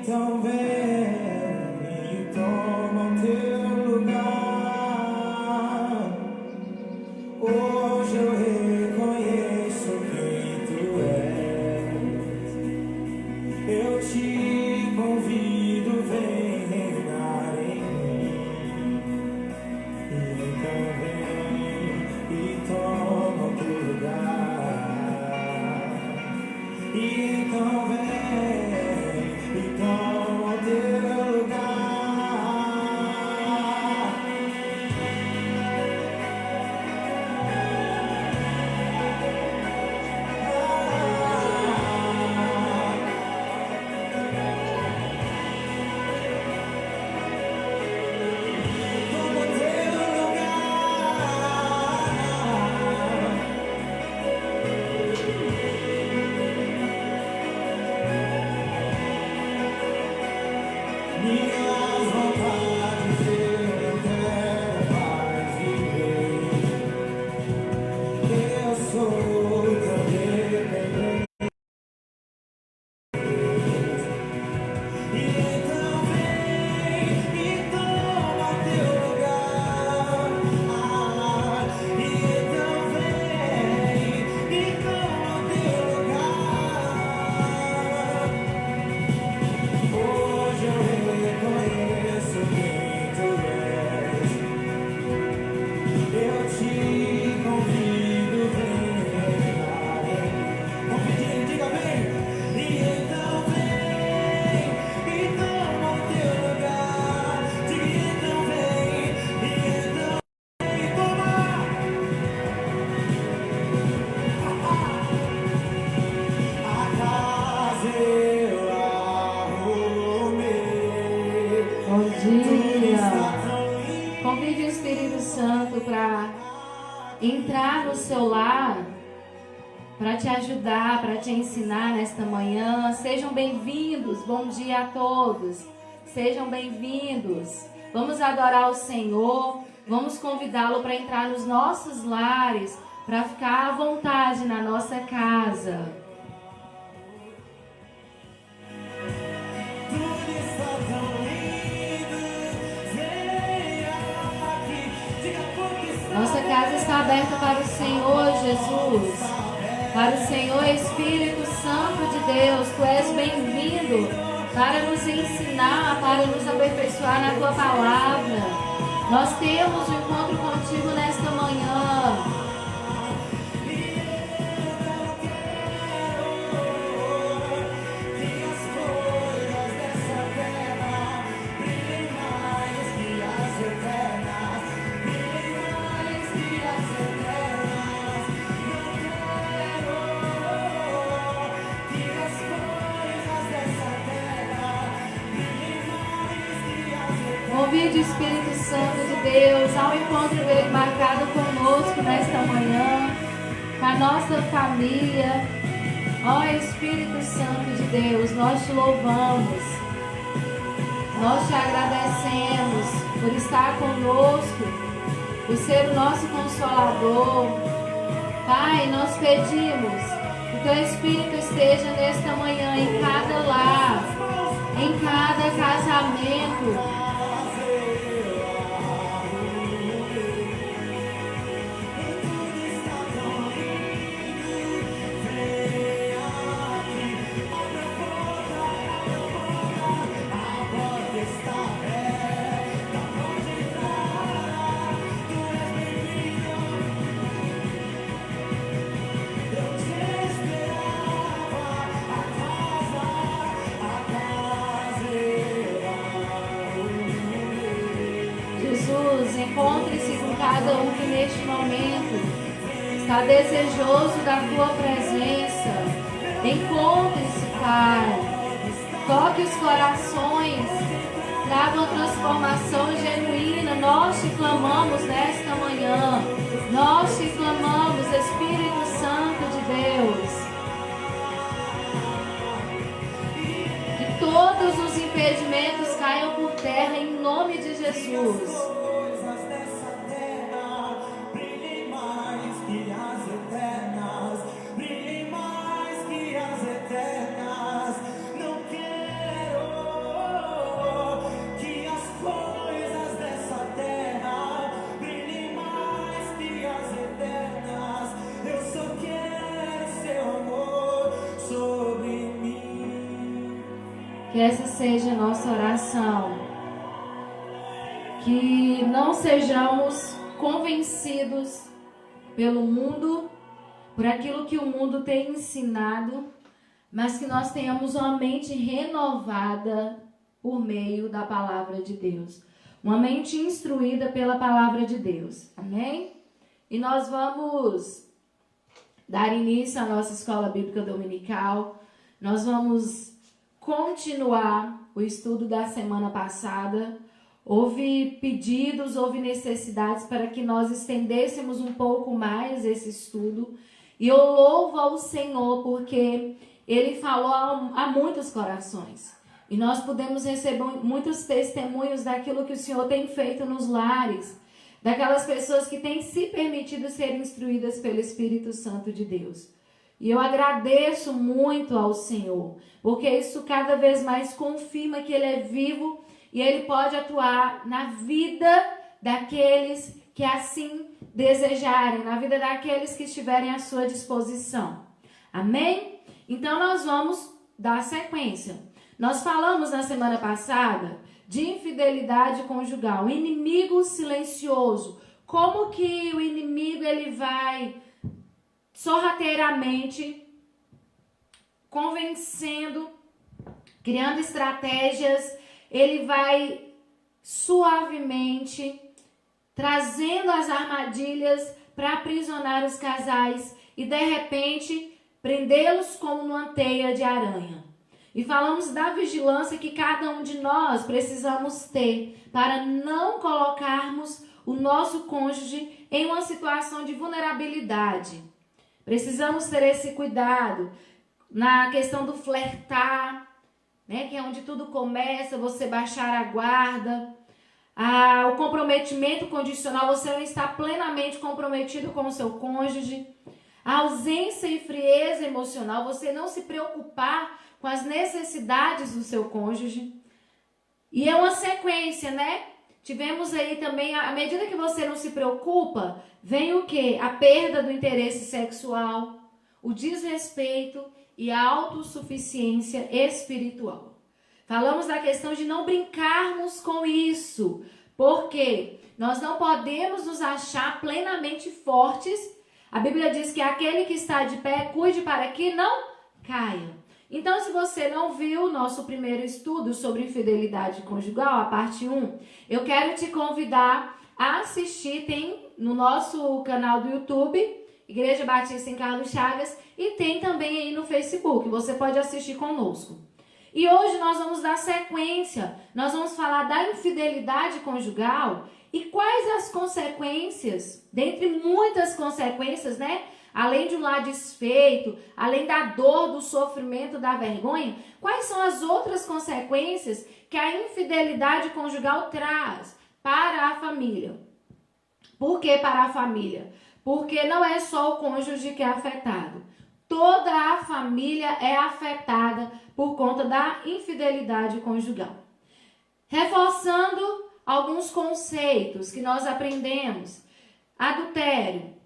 Então vem e toma o teu lugar. Hoje eu reconheço quem tu és. Eu te convido, vem reinar em mim. Então vem e toma o teu lugar. Então vem e toma o teu lugar. Toma o teu minhas vontades eu não quero mais viver. Eu sou tão dependente. Então vem e toma teu lugar. Então vem e toma teu lugar. Hoje eu reconheço quem tu és. Eu te convido, vem reinar em mim. Vamos pedir, diga vem. E então vem e toma o teu lugar. Diga então vem e então vem e toma. A casa eu arrumei. Bom Tudo dia. está tão lindo. Convide o Espírito Santo para entrar no seu lar, para te ajudar, para te ensinar nesta manhã. Sejam bem-vindos. Bom dia a todos. Sejam bem-vindos. Vamos adorar o Senhor. Vamos convidá-lo para entrar nos nossos lares, para ficar à vontade na nossa casa. Tudo está tão lindo. Vem aqui. Diga quanto está. Nossa casa está aberta para o Senhor Jesus, para o Senhor Espírito Santo de Deus. Tu és bem-vindo para nos ensinar, para nos aperfeiçoar na Tua palavra. Nós temos um encontro contigo nesta manhã. Que as coisas dessa terra brilhem mais que as eternas. Brilhem mais que as eternas. Não quero que as coisas dessa terra brilhem mais que as eternas. Convide o Espírito Santo de Deus ao encontro dele marcado conosco nesta manhã, com a nossa família. Ó Espírito Santo de Deus, nós te louvamos, nós te agradecemos por estar conosco, por ser o nosso Consolador. Pai, nós pedimos que o Teu Espírito esteja nesta manhã em cada lar, em cada casamento. Jesus, encontre-se com cada um que neste momento está desejoso da Tua presença. Encontre-se, Pai. Toque os corações, traga uma transformação genuína. Nós te clamamos nesta manhã. Nós te clamamos, Espírito Santo de Deus. Que todos os impedimentos caiam por terra em nome de Jesus. Coisas dessa terra brilhem mais que as eternas. Brilhem mais que as eternas. Não quero Que essa seja a nossa oração. Que não sejamos convencidos pelo mundo, por aquilo que o mundo tem ensinado, mas que nós tenhamos uma mente renovada por meio da palavra de Deus. Uma mente instruída pela palavra de Deus. Amém? E nós vamos dar início à nossa escola bíblica dominical. Nós vamos continuar o estudo da semana passada. Houve pedidos, houve necessidades para que nós estendêssemos um pouco mais esse estudo. E eu louvo ao Senhor porque Ele falou a muitos corações. E nós podemos receber muitos testemunhos daquilo que o Senhor tem feito nos lares. Daquelas pessoas que têm se permitido ser instruídas pelo Espírito Santo de Deus. E eu agradeço muito ao Senhor, porque isso cada vez mais confirma que Ele é vivo e Ele pode atuar na vida daqueles que assim desejarem, na vida daqueles que estiverem à sua disposição. Amém? Então nós vamos dar sequência. Nós falamos na semana passada de infidelidade conjugal, inimigo silencioso. Como que o inimigo ele vai sorrateiramente convencendo, criando estratégias, ele vai suavemente trazendo as armadilhas para aprisionar os casais e de repente prendê-los como numa teia de aranha. E falamos da vigilância que cada um de nós precisamos ter para não colocarmos o nosso cônjuge em uma situação de vulnerabilidade. Precisamos ter esse cuidado na questão do flertar, né, que é onde tudo começa, você baixar a guarda. O comprometimento condicional, você não está plenamente comprometido com o seu cônjuge. A ausência e frieza emocional, você não se preocupar com as necessidades do seu cônjuge. E é uma sequência, né? Tivemos aí também, à medida que você não se preocupa, vem o quê? A perda do interesse sexual, o desrespeito e a autossuficiência espiritual. Falamos da questão de não brincarmos com isso, porque nós não podemos nos achar plenamente fortes. A Bíblia diz que aquele que está de pé, cuide para que não caia. Então, se você não viu o nosso primeiro estudo sobre infidelidade conjugal, a parte 1, eu quero te convidar a assistir, tem no nosso canal do YouTube, Igreja Batista em Carlos Chagas, e tem também aí no Facebook, você pode assistir conosco. E hoje nós vamos dar sequência, nós vamos falar da infidelidade conjugal e quais as consequências, dentre muitas consequências, né? Além de um lar desfeito, além da dor, do sofrimento, da vergonha, quais são as outras consequências que a infidelidade conjugal traz para a família? Por que para a família? Porque não é só o cônjuge que é afetado. Toda a família é afetada por conta da infidelidade conjugal. Reforçando alguns conceitos que nós aprendemos. Adultério.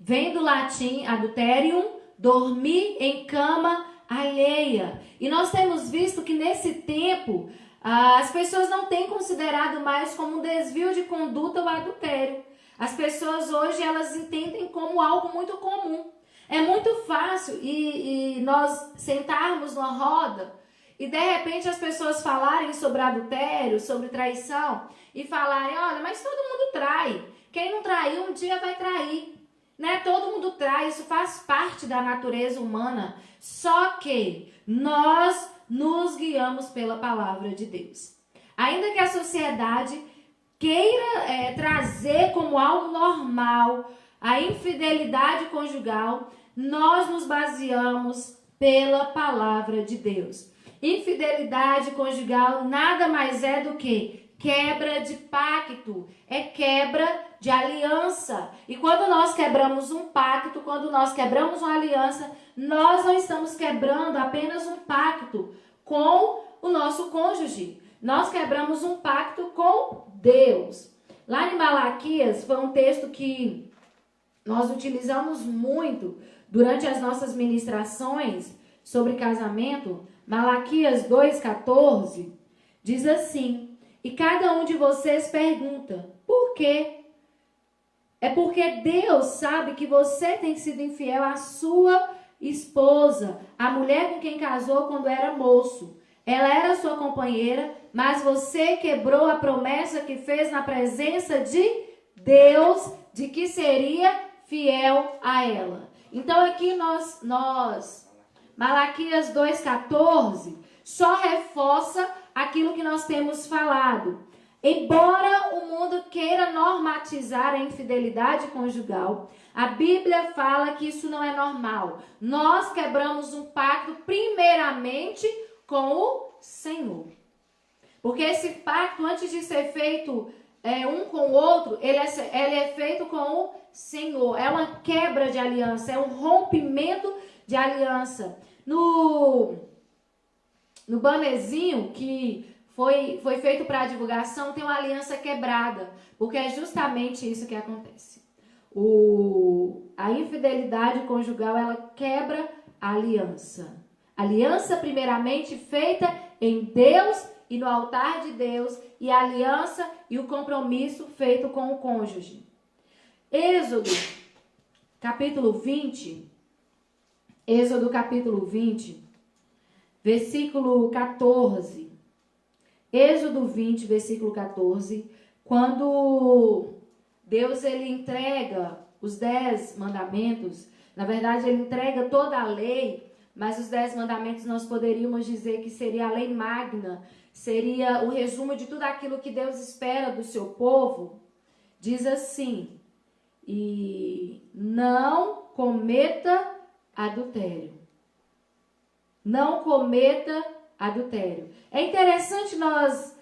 Vem do latim adulterium, dormir em cama alheia. E nós temos visto que nesse tempo as pessoas não têm considerado mais como um desvio de conduta o adultério. As pessoas hoje elas entendem como algo muito comum. É muito fácil e nós sentarmos numa roda e de repente as pessoas falarem sobre adultério, sobre traição e falarem, olha, mas todo mundo trai. Quem não traiu um dia vai trair. Né? Todo mundo traz, isso faz parte da natureza humana, só que nós nos guiamos pela palavra de Deus. Ainda que a sociedade queira trazer como algo normal a infidelidade conjugal, nós nos baseamos pela palavra de Deus. Infidelidade conjugal nada mais é do que quebra de pacto, é quebra de aliança. E quando nós quebramos um pacto, quando nós quebramos uma aliança, nós não estamos quebrando apenas um pacto com o nosso cônjuge. Nós quebramos um pacto com Deus. Lá em Malaquias, foi um texto que nós utilizamos muito durante as nossas ministrações sobre casamento, Malaquias 2,14, diz assim: e cada um de vocês pergunta, por quê? É porque Deus sabe que você tem sido infiel à sua esposa, a mulher com quem casou quando era moço. Ela era sua companheira, mas você quebrou a promessa que fez na presença de Deus, de que seria fiel a ela. Então aqui Malaquias 2,14, só reforça aquilo que nós temos falado. Embora o mundo queira normatizar a infidelidade conjugal, a Bíblia fala que isso não é normal. Nós quebramos um pacto primeiramente com o Senhor. Porque esse pacto, antes de ser feito um com o outro, ele é feito com o Senhor. É uma quebra de aliança, é um rompimento de aliança. No bannerzinho que foi feito para a divulgação, tem uma aliança quebrada, porque é justamente isso que acontece. A infidelidade conjugal, ela quebra a aliança. Aliança primeiramente feita em Deus e no altar de Deus, e a aliança e o compromisso feito com o cônjuge. Êxodo, capítulo 20, versículo 14. Êxodo 20, versículo 14, quando Deus ele entrega os 10 mandamentos, na verdade ele entrega toda a lei, mas os 10 mandamentos nós poderíamos dizer que seria a lei magna, seria o resumo de tudo aquilo que Deus espera do seu povo. Diz assim: e não cometa adultério. Não cometa adultério. É interessante nós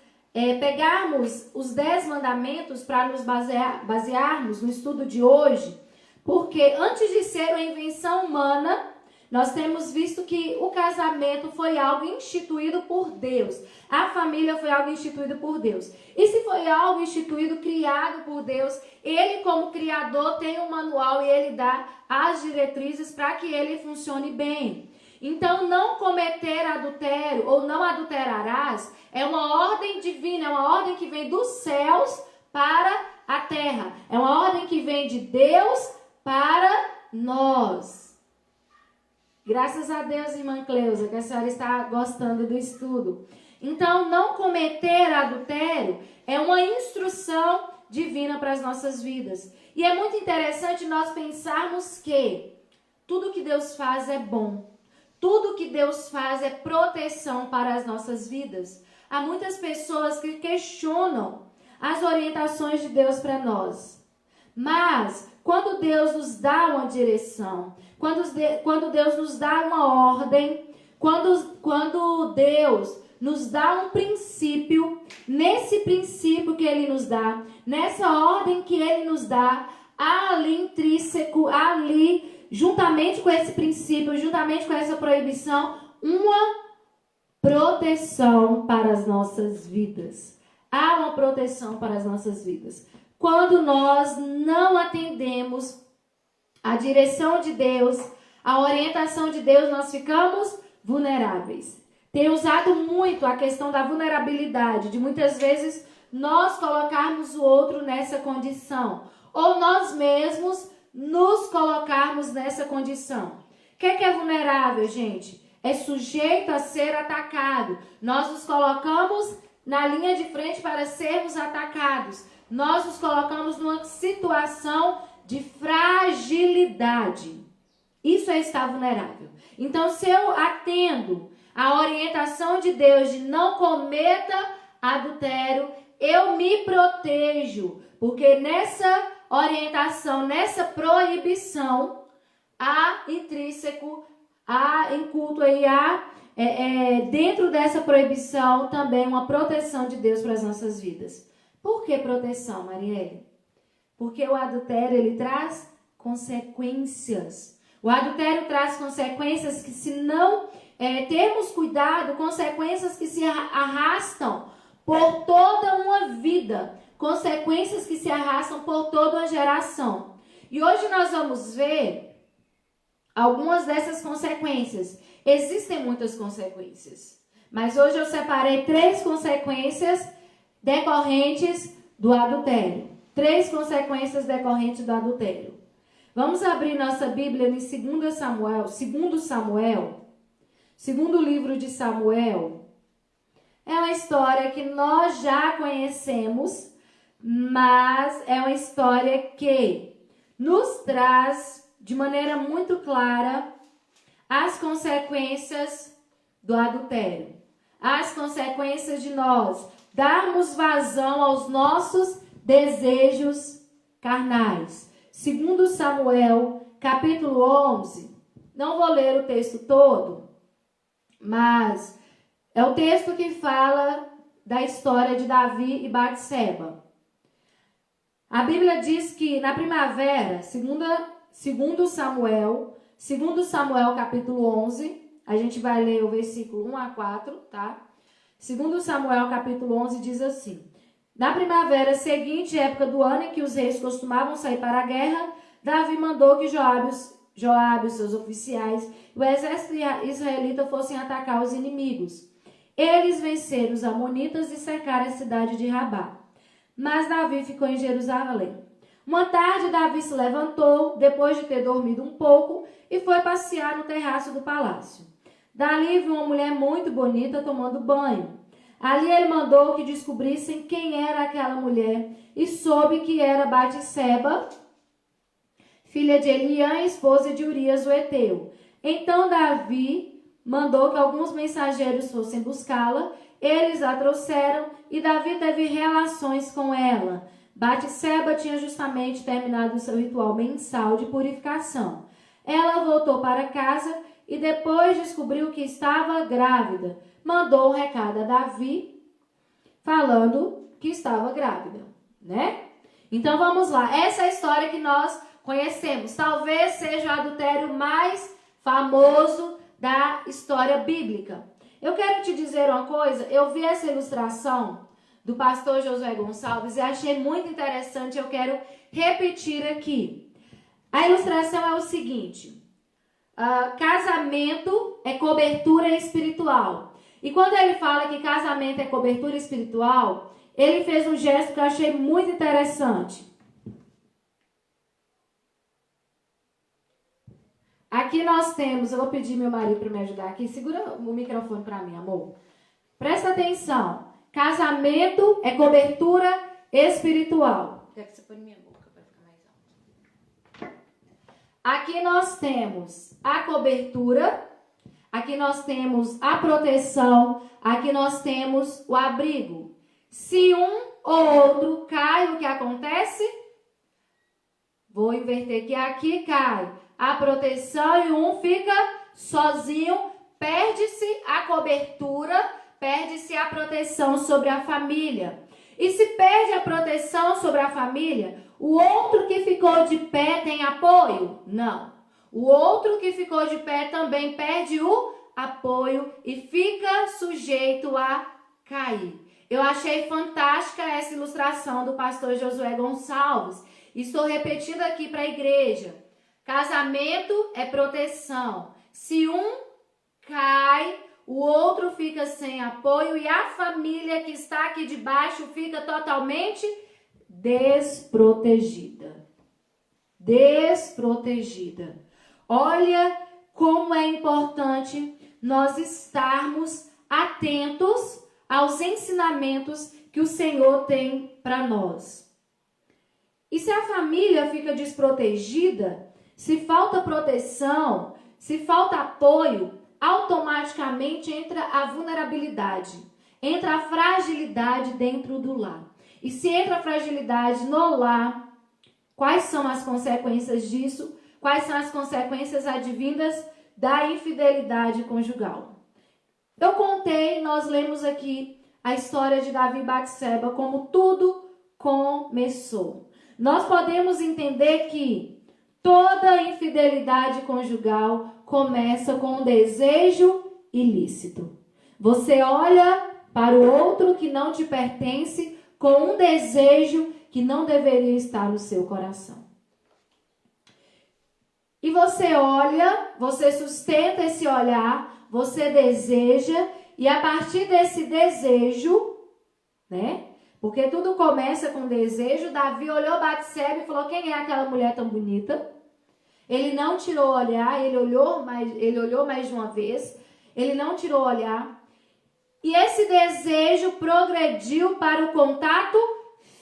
pegarmos os 10 mandamentos para nos basearmos no estudo de hoje, porque antes de ser uma invenção humana, nós temos visto que o casamento foi algo instituído por Deus. A família foi algo instituído por Deus. E se foi algo instituído, criado por Deus, ele como criador tem um manual e ele dá as diretrizes para que ele funcione bem. Então, não cometer adultério ou não adulterarás é uma ordem divina, é uma ordem que vem dos céus para a terra. É uma ordem que vem de Deus para nós. Graças a Deus, irmã Cleusa, que a senhora está gostando do estudo. Então, não cometer adultério é uma instrução divina para as nossas vidas. E é muito interessante nós pensarmos que tudo que Deus faz é bom. Tudo que Deus faz é proteção para as nossas vidas. Há muitas pessoas que questionam as orientações de Deus para nós. Mas, quando Deus nos dá uma direção, quando Deus nos dá uma ordem, quando Deus nos dá um princípio, nesse princípio que Ele nos dá, nessa ordem que Ele nos dá, há ali intrínseco, ali, juntamente com esse princípio, juntamente com essa proibição, uma proteção para as nossas vidas. Há uma proteção para as nossas vidas. Quando nós não atendemos a direção de Deus, a orientação de Deus, nós ficamos vulneráveis. Tenho usado muito a questão da vulnerabilidade, de muitas vezes nós colocarmos o outro nessa condição, ou nós mesmos nos colocarmos nessa condição. O que é vulnerável, gente? É sujeito a ser atacado. Nós nos colocamos na linha de frente para sermos atacados. Nós nos colocamos numa situação de fragilidade. Isso é estar vulnerável. Então, se eu atendo a orientação de Deus de não cometa adultério, eu me protejo. Porque nessa orientação, nessa proibição, há intrínseco, há inculto aí, há dentro dessa proibição também uma proteção de Deus para as nossas vidas. Por que proteção, Marielle? Porque o adultério, ele traz consequências. O adultério traz consequências que, se não termos cuidado, consequências que se arrastam por toda uma vida, consequências que se arrastam por toda uma geração. E hoje nós vamos ver algumas dessas consequências. Existem muitas consequências, mas hoje eu separei 3 consequências decorrentes do adultério. 3 consequências decorrentes do adultério. Vamos abrir nossa Bíblia em 2 Samuel, segundo livro de Samuel. É uma história que nós já conhecemos, mas é uma história que nos traz de maneira muito clara as consequências do adultério. As consequências de nós darmos vazão aos nossos desejos carnais. Segundo Samuel, capítulo 11. Não vou ler o texto todo, mas é o texto que fala da história de Davi e Batseba. A Bíblia diz que na primavera, segundo Samuel capítulo 11, a gente vai ler o versículo 1 a 4, tá? Segundo Samuel capítulo 11 diz assim: na primavera seguinte, época do ano em que os reis costumavam sair para a guerra, Davi mandou que Joabe, os seus oficiais, e o exército israelita fossem atacar os inimigos. Eles venceram os amonitas e cercaram a cidade de Rabá. Mas Davi ficou em Jerusalém. Uma tarde, Davi se levantou, depois de ter dormido um pouco, e foi passear no terraço do palácio. Dali viu uma mulher muito bonita tomando banho. Ali ele mandou que descobrissem quem era aquela mulher e soube que era Batseba, filha de Eliã, esposa de Urias o Heteu. Então Davi mandou que alguns mensageiros fossem buscá-la. Eles a trouxeram e Davi teve relações com ela. Batseba tinha justamente terminado o seu ritual mensal de purificação. Ela voltou para casa e depois descobriu que estava grávida. Mandou um recado a Davi falando que estava grávida, né? Então vamos lá. Essa é a história que nós conhecemos. Talvez seja o adultério mais famoso da história bíblica. Eu quero te dizer uma coisa. Eu vi essa ilustração do pastor Josué Gonçalves e achei muito interessante. Eu quero repetir aqui. A ilustração é o seguinte: casamento é cobertura espiritual. E quando ele fala que casamento é cobertura espiritual, ele fez um gesto que eu achei muito interessante. Aqui nós temos, eu vou pedir meu marido para me ajudar aqui. Segura o microfone para mim, amor. Presta atenção. Casamento é cobertura espiritual. Quer que você põe minha boca para ficar mais alto? Aqui nós temos a cobertura, aqui nós temos a proteção, aqui nós temos o abrigo. Se um ou outro cai, o que acontece? Vou inverter aqui cai a proteção e um fica sozinho, perde-se a cobertura, perde-se a proteção sobre a família. E se perde a proteção sobre a família, o outro que ficou de pé tem apoio? Não. O outro que ficou de pé também perde o apoio e fica sujeito a cair. Eu achei fantástica essa ilustração do pastor Josué Gonçalves. Estou repetindo aqui para a igreja. Casamento é proteção. Se um cai, o outro fica sem apoio e a família que está aqui de baixo fica totalmente desprotegida. Desprotegida. Olha como é importante nós estarmos atentos aos ensinamentos que o Senhor tem para nós. E se a família fica desprotegida, se falta proteção, se falta apoio, automaticamente entra a vulnerabilidade, entra a fragilidade dentro do lar. E se entra a fragilidade no lar, quais são as consequências disso? Quais são as consequências advindas da infidelidade conjugal? Eu contei, nós lemos aqui a história de Davi e Batseba, como tudo começou. Nós podemos entender que toda infidelidade conjugal começa com um desejo ilícito. Você olha para o outro que não te pertence com um desejo que não deveria estar no seu coração. E você olha, você sustenta esse olhar, você deseja, e a partir desse desejo, né? Porque tudo começa com desejo. Davi olhou Batseba e falou: quem é aquela mulher tão bonita? Ele não tirou o olhar, ele olhou mais de uma vez. Ele não tirou o olhar. E esse desejo progrediu para o contato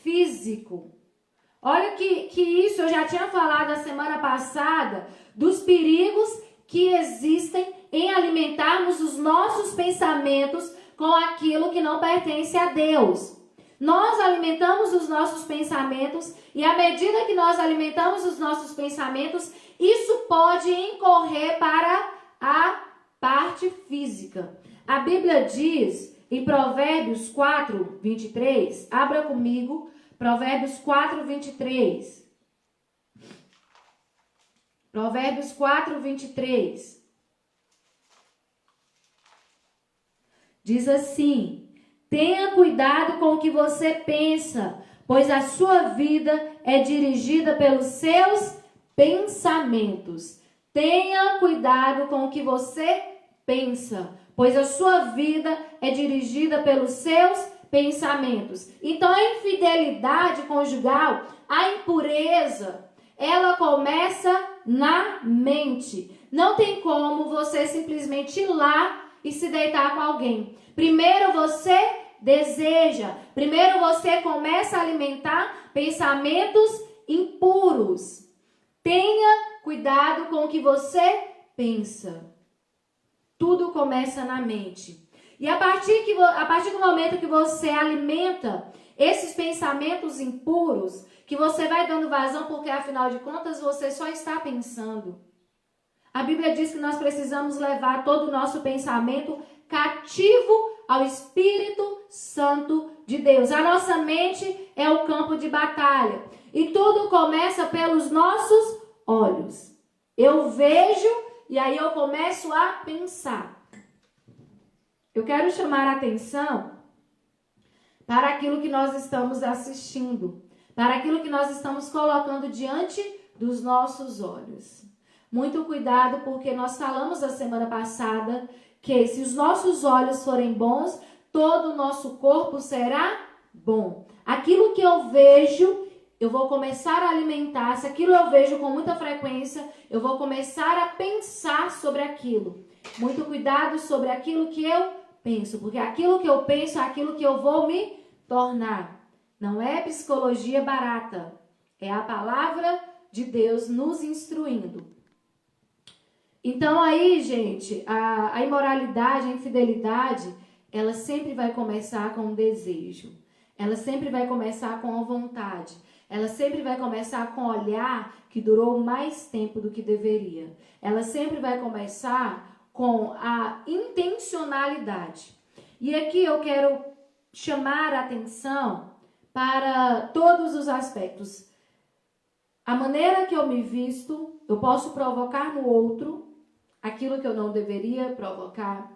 físico. Olha que isso eu já tinha falado na semana passada, dos perigos que existem em alimentarmos os nossos pensamentos com aquilo que não pertence a Deus. Nós alimentamos os nossos pensamentos e à medida que nós alimentamos os nossos pensamentos, isso pode incorrer para a parte física. A Bíblia diz em Provérbios 4, 23, abra comigo, Provérbios 4, 23. Provérbios 4, 23. Diz assim: tenha cuidado com o que você pensa, pois a sua vida é dirigida pelos seus pensamentos. Tenha cuidado com o que você pensa, pois a sua vida é dirigida pelos seus pensamentos. Então, a infidelidade conjugal, a impureza, ela começa na mente. Não tem como você simplesmente ir lá e se deitar com alguém. Primeiro você deseja, primeiro você começa a alimentar pensamentos impuros. Tenha cuidado com o que você pensa. Tudo começa na mente. E a partir do momento que você alimenta esses pensamentos impuros, que você vai dando vazão, porque afinal de contas você só está pensando. A Bíblia diz que nós precisamos levar todo o nosso pensamento cativo ao Espírito Santo de Deus. A nossa mente é o campo de batalha. E tudo começa pelos nossos olhos. Eu vejo e aí eu começo a pensar. Eu quero chamar a atenção para aquilo que nós estamos assistindo, para aquilo que nós estamos colocando diante dos nossos olhos. Muito cuidado, porque nós falamos a semana passada que se os nossos olhos forem bons, todo o nosso corpo será bom. Aquilo que eu vejo, eu vou começar a alimentar. Se aquilo eu vejo com muita frequência, eu vou começar a pensar sobre aquilo. Muito cuidado sobre aquilo que eu penso, porque aquilo que eu penso é aquilo que eu vou me tornar. Não é psicologia barata, é a palavra de Deus nos instruindo. Então aí, gente, a imoralidade, a infidelidade, ela sempre vai começar com um desejo. Ela sempre vai começar com a vontade. Ela sempre vai começar com um olhar que durou mais tempo do que deveria. Ela sempre vai começar com a intencionalidade. E aqui eu quero chamar a atenção para todos os aspectos. A maneira que eu me visto, eu posso provocar no outro aquilo que eu não deveria provocar.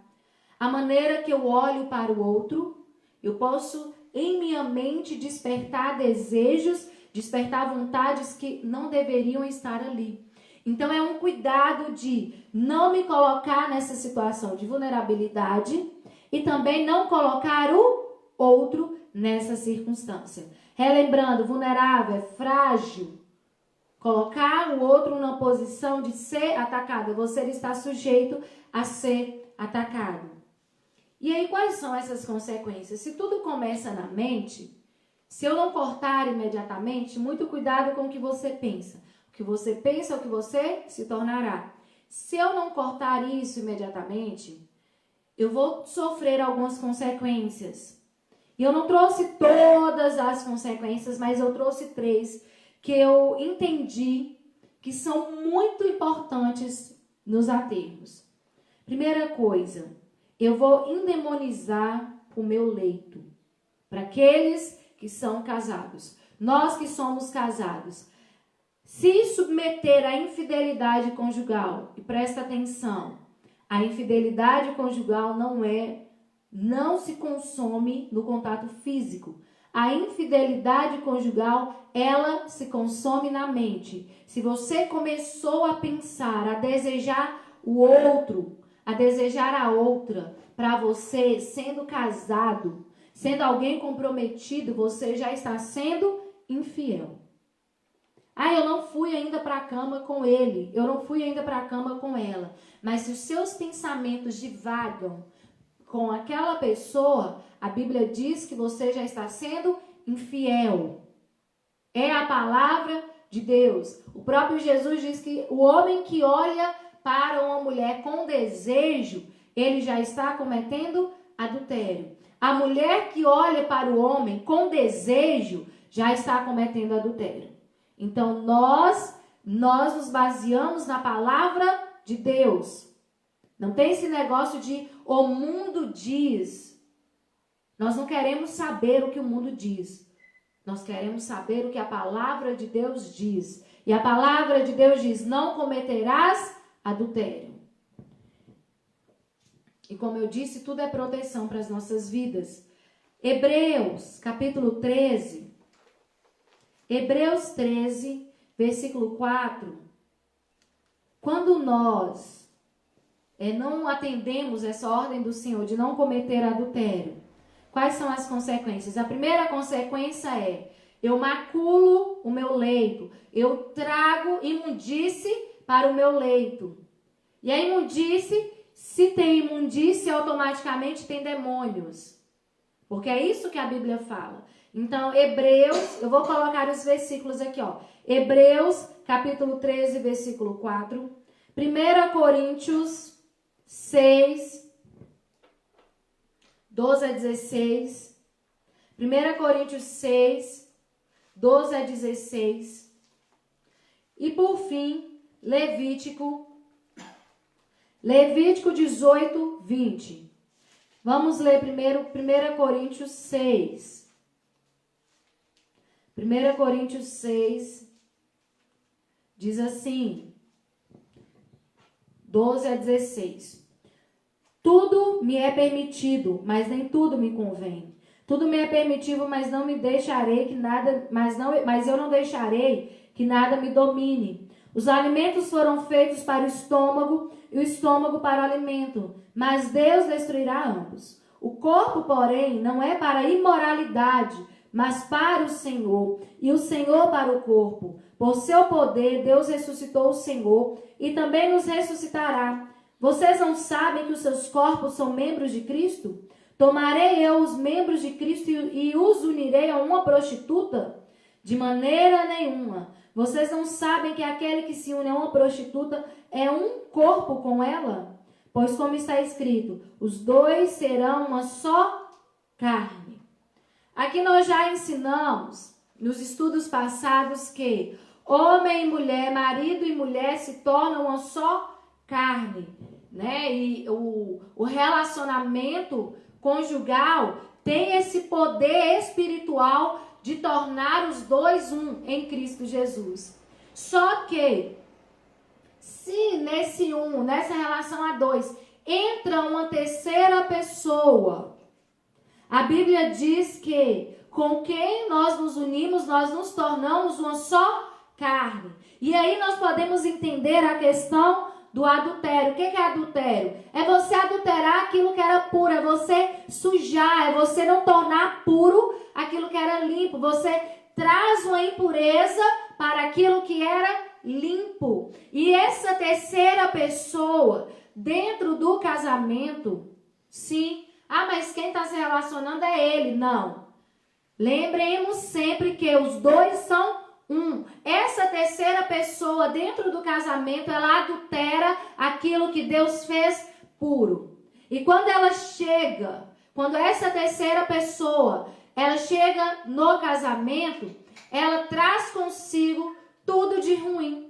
A maneira que eu olho para o outro, eu posso em minha mente despertar desejos, despertar vontades que não deveriam estar ali. Então é um cuidado de não me colocar nessa situação de vulnerabilidade e também não colocar o outro nessa circunstância. Relembrando, vulnerável é frágil. Colocar o outro numa posição de ser atacado. Você está sujeito a ser atacado. E aí, quais são essas consequências? Se tudo começa na mente, se eu não cortar imediatamente, muito cuidado com o que você pensa. O que você pensa é o que você se tornará. Se eu não cortar isso imediatamente, eu vou sofrer algumas consequências. E eu não trouxe todas as consequências, mas eu trouxe 3 que eu entendi que são muito importantes nos atermos. Primeira coisa, eu vou endemonizar o meu leito. Para aqueles que são casados. Nós que somos casados. Se submeter à infidelidade conjugal, e presta atenção, a infidelidade conjugal não se consome no contato físico. a infidelidade conjugal, ela se consome na mente. Se você começou a pensar, a desejar o outro, a desejar a outra, para você, sendo casado, sendo alguém comprometido, você já está sendo infiel. Eu não fui ainda para a cama com ele, eu não fui ainda para a cama com ela. Mas se os seus pensamentos divagam com aquela pessoa, a Bíblia diz que você já está sendo infiel. É a palavra de Deus. O próprio Jesus diz que o homem que olha para uma mulher com desejo, ele já está cometendo adultério. A mulher que olha para o homem com desejo, já está cometendo adultério. Então, nós nos baseamos na palavra de Deus. Não tem esse negócio de o mundo diz. Nós não queremos saber o que o mundo diz. Nós queremos saber o que a palavra de Deus diz. E a palavra de Deus diz, não cometerás adultério. E como eu disse, tudo é proteção para as nossas vidas. Hebreus, capítulo 13. Hebreus 13, versículo 4. Quando nós não atendemos essa ordem do Senhor de não cometer adultério, quais são as consequências? A primeira consequência é, eu maculo o meu leito, eu trago imundície para o meu leito. E a imundície, se tem imundície, automaticamente tem demônios. Porque é isso que a Bíblia fala. Então, Hebreus, eu vou colocar os versículos aqui, ó. Hebreus, capítulo 13, versículo 4. 1 Coríntios 6, 12 a 16. 1 Coríntios 6, 12 a 16. E por fim, Levítico 18, 20. Vamos ler primeiro 1 Coríntios 6. 1 Coríntios 6 diz assim, 12 a 16. Tudo me é permitido, mas nem tudo me convém. Tudo me é permitido, mas não me deixarei que nada, mas eu não deixarei que nada me domine. Os alimentos foram feitos para o estômago e o estômago para o alimento, mas Deus destruirá ambos. O corpo, porém, não é para a imoralidade, mas para o Senhor, e o Senhor para o corpo. Por seu poder, Deus ressuscitou o Senhor e também nos ressuscitará. Vocês não sabem que os seus corpos são membros de Cristo? Tomarei eu os membros de Cristo e os unirei a uma prostituta? De maneira nenhuma. Vocês não sabem que aquele que se une a uma prostituta é um corpo com ela? Pois como está escrito, os dois serão uma só carne. Aqui nós já ensinamos, nos estudos passados, que homem e mulher, marido e mulher se tornam uma só carne, né? E o relacionamento conjugal tem esse poder espiritual de tornar os dois um em Cristo Jesus. Só que, se nessa relação a dois, entra uma terceira pessoa, a Bíblia diz que com quem nós nos unimos, nós nos tornamos uma só carne. E aí nós podemos entender a questão do adultério. O que é adultério? É você adulterar aquilo que era puro, é você sujar, é você não tornar puro aquilo que era limpo. Você traz uma impureza para aquilo que era limpo. E essa terceira pessoa, dentro do casamento, sim, mas quem está se relacionando é ele. Não. Lembremos sempre que os dois são um. Essa terceira pessoa dentro do casamento, ela adultera aquilo que Deus fez puro. E quando essa terceira pessoa, ela chega no casamento, ela traz consigo tudo de ruim.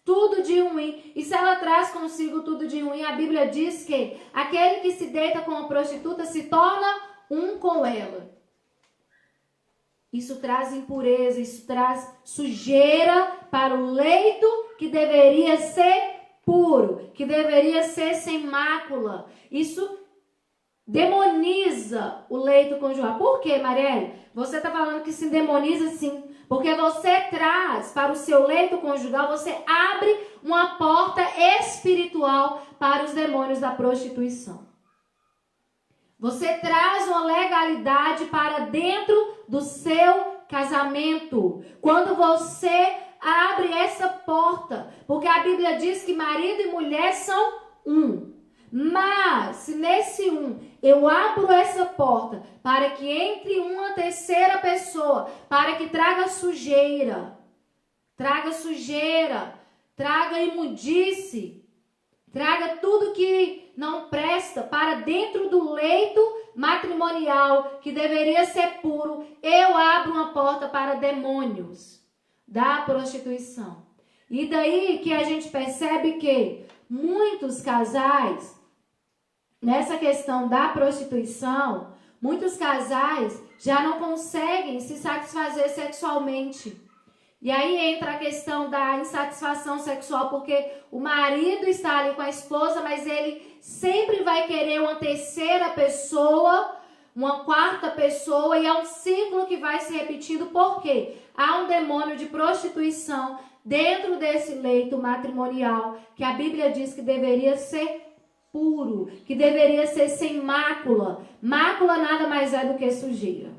Tudo de ruim. E se ela traz consigo tudo de ruim, a Bíblia diz que aquele que se deita com a prostituta se torna um com ela. Isso traz impureza, isso traz sujeira para o leito que deveria ser puro, que deveria ser sem mácula. Isso demoniza o leito conjugal. Por quê, Marielle? Você está falando que se demoniza sim. Porque você traz para o seu leito conjugal, você abre uma porta espiritual para os demônios da prostituição. Você traz uma legalidade para dentro do seu casamento. Quando você abre essa porta, porque a Bíblia diz que marido e mulher são um. Mas, se nesse eu abro essa porta para que entre uma terceira pessoa, para que traga sujeira, traga imundice, traga tudo que não presta para dentro do leito matrimonial, que deveria ser puro, eu abro uma porta para demônios da prostituição. E daí que a gente percebe que muitos casais, nessa questão da prostituição, muitos casais já não conseguem se satisfazer sexualmente. E aí entra a questão da insatisfação sexual, porque o marido está ali com a esposa, mas ele sempre vai querer uma terceira pessoa, uma quarta pessoa, e é um ciclo que vai se repetindo, porque há um demônio de prostituição dentro desse leito matrimonial, que a Bíblia diz que deveria ser puro, que deveria ser sem mácula. Mácula nada mais é do que sujeira.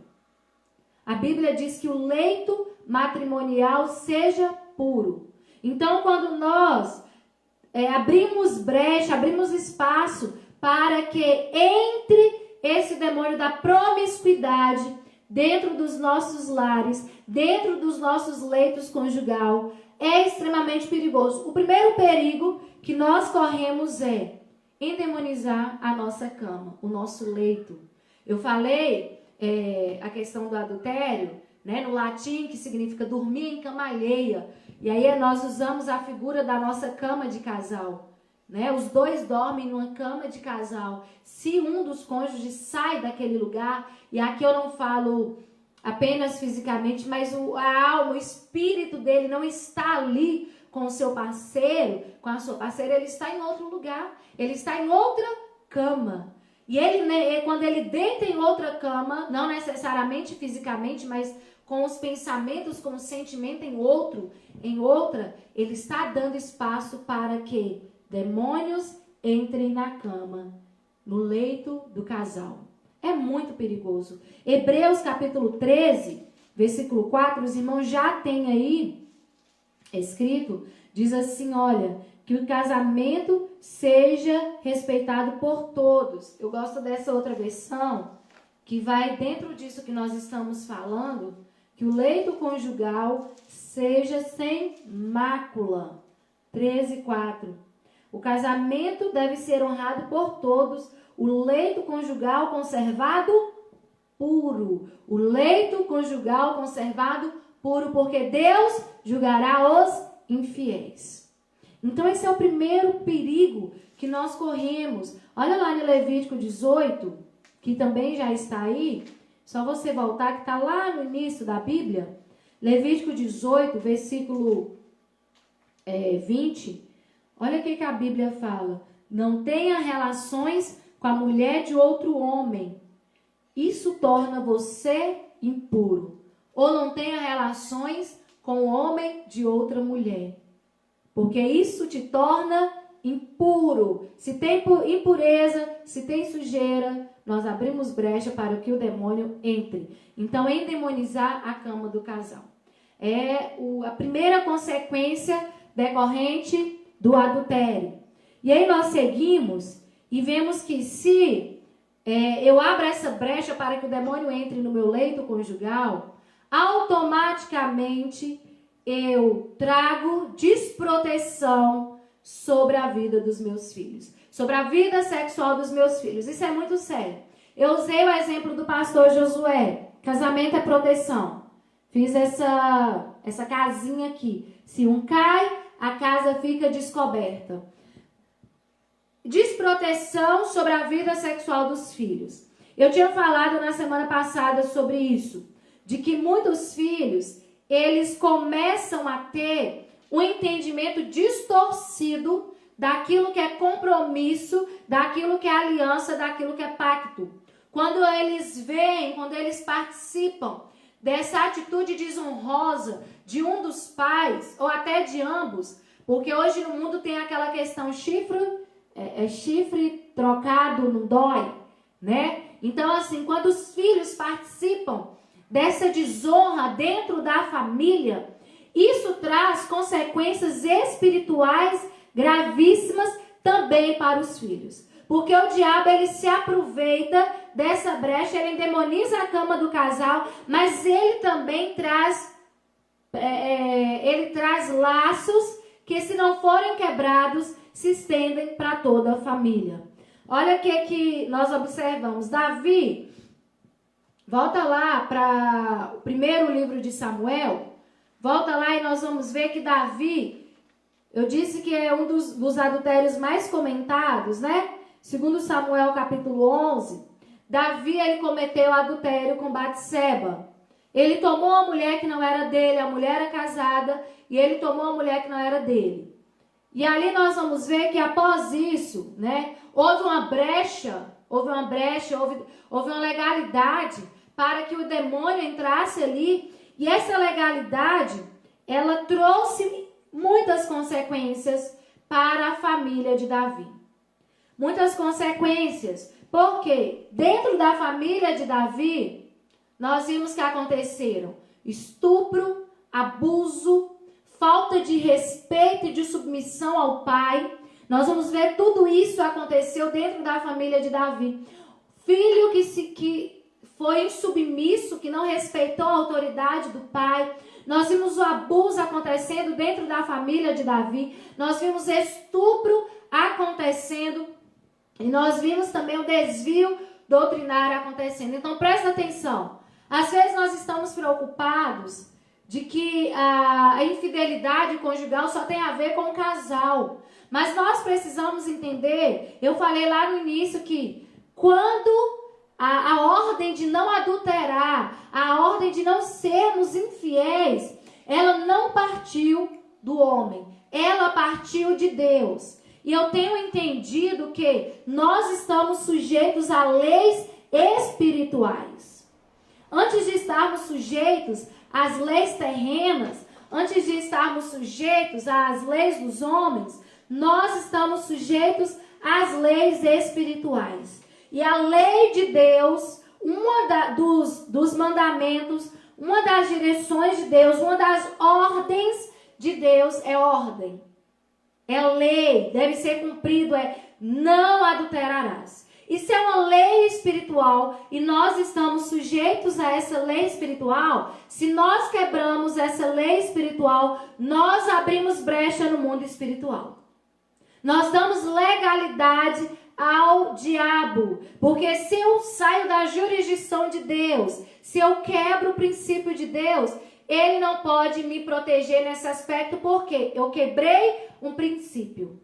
A Bíblia diz que o leito matrimonial seja puro. Então, quando nós abrimos brecha, abrimos espaço para que entre esse demônio da promiscuidade dentro dos nossos lares, dentro dos nossos leitos conjugal, é extremamente perigoso. O primeiro perigo que nós corremos é endemonizar a nossa cama, o nosso leito. Eu falei a questão do adultério, né, no latim, que significa dormir em cama alheia. E aí nós usamos a figura da nossa cama de casal. Né? Os dois dormem numa cama de casal. Se um dos cônjuges sai daquele lugar, e aqui eu não falo apenas fisicamente, mas a alma, o espírito dele não está ali com o seu parceiro, com a sua parceira, ele está em outro lugar, ele está em outra cama. E ele, quando ele deita em outra cama, não necessariamente fisicamente, mas com os pensamentos, com o sentimento em outra, ele está dando espaço para que demônios entrem na cama, no leito do casal. É muito perigoso. Hebreus capítulo 13, versículo 4, os irmãos já têm aí escrito, diz assim, olha, que o casamento seja respeitado por todos. Eu gosto dessa outra versão, que vai dentro disso que nós estamos falando, que o leito conjugal seja sem mácula. 13:4. O casamento deve ser honrado por todos, o leito conjugal conservado puro. O leito conjugal conservado puro, porque Deus julgará os infiéis. Então esse é o primeiro perigo que nós corremos. Olha lá em Levítico 18, que também já está aí. Só você voltar, que está lá no início da Bíblia. Levítico 18, versículo 20. Olha o que a Bíblia fala. Não tenha relações com a mulher de outro homem. Isso torna você impuro. Ou não tenha relações com o homem de outra mulher. Porque isso te torna impuro. Se tem impureza, se tem sujeira, nós abrimos brecha para que o demônio entre. Então, endemonizar a cama do casal. É a primeira consequência decorrente do adultério. E aí nós seguimos e vemos que se eu abro essa brecha para que o demônio entre no meu leito conjugal, automaticamente eu trago desproteção sobre a vida dos meus filhos, sobre a vida sexual dos meus filhos. Isso é muito sério. Eu usei o exemplo do pastor Josué. Casamento é proteção. Fiz essa casinha aqui. Se um cai, a casa fica descoberta. Desproteção sobre a vida sexual dos filhos. Eu tinha falado na semana passada sobre isso, de que muitos filhos, eles começam a ter um entendimento distorcido daquilo que é compromisso, daquilo que é aliança, daquilo que é pacto. Quando eles veem, quando eles participam dessa atitude desonrosa de um dos pais, ou até de ambos, porque hoje no mundo tem aquela questão chifre trocado não dói, né? Então assim, quando os filhos participam dessa desonra dentro da família, isso traz consequências espirituais gravíssimas também para os filhos. Porque o diabo, ele se aproveita dessa brecha, ele endemoniza a cama do casal, mas ele também traz laços que, se não forem quebrados, se estendem para toda a família. Olha o que nós observamos. Davi, volta lá para o primeiro livro de Samuel, volta lá e nós vamos ver que Davi, eu disse que é um dos adultérios mais comentados, né? Segundo Samuel capítulo 11, Davi, ele cometeu adultério com Batseba. Ele tomou uma mulher que não era dele, a mulher era casada, e ele tomou uma mulher que não era dele. E ali nós vamos ver que após isso, né, houve uma legalidade para que o demônio entrasse ali, e essa legalidade, ela trouxe muitas consequências para a família de Davi. Muitas consequências, porque dentro da família de Davi, nós vimos que aconteceram estupro, abuso, falta de respeito e de submissão ao pai. Nós vamos ver tudo isso aconteceu dentro da família de Davi. Filho que foi insubmisso, que não respeitou a autoridade do pai. Nós vimos o abuso acontecendo dentro da família de Davi. Nós vimos estupro acontecendo. E nós vimos também o desvio doutrinário acontecendo. Então, presta atenção. Às vezes nós estamos preocupados de que a infidelidade conjugal só tem a ver com o casal. Mas nós precisamos entender, eu falei lá no início que quando a ordem de não adulterar, a ordem de não sermos infiéis, ela não partiu do homem, ela partiu de Deus. E eu tenho entendido que nós estamos sujeitos a leis espirituais. Antes de estarmos sujeitos às leis terrenas, antes de estarmos sujeitos às leis dos homens, nós estamos sujeitos às leis espirituais. E a lei de Deus, dos mandamentos, uma das direções de Deus, uma das ordens de Deus é ordem. É lei, deve ser cumprido, não adulterarás. Isso é uma lei espiritual e nós estamos sujeitos a essa lei espiritual. Se nós quebramos essa lei espiritual, nós abrimos brecha no mundo espiritual. Nós damos legalidade ao diabo, porque se eu saio da jurisdição de Deus, se eu quebro o princípio de Deus, ele não pode me proteger nesse aspecto, porque eu quebrei um princípio.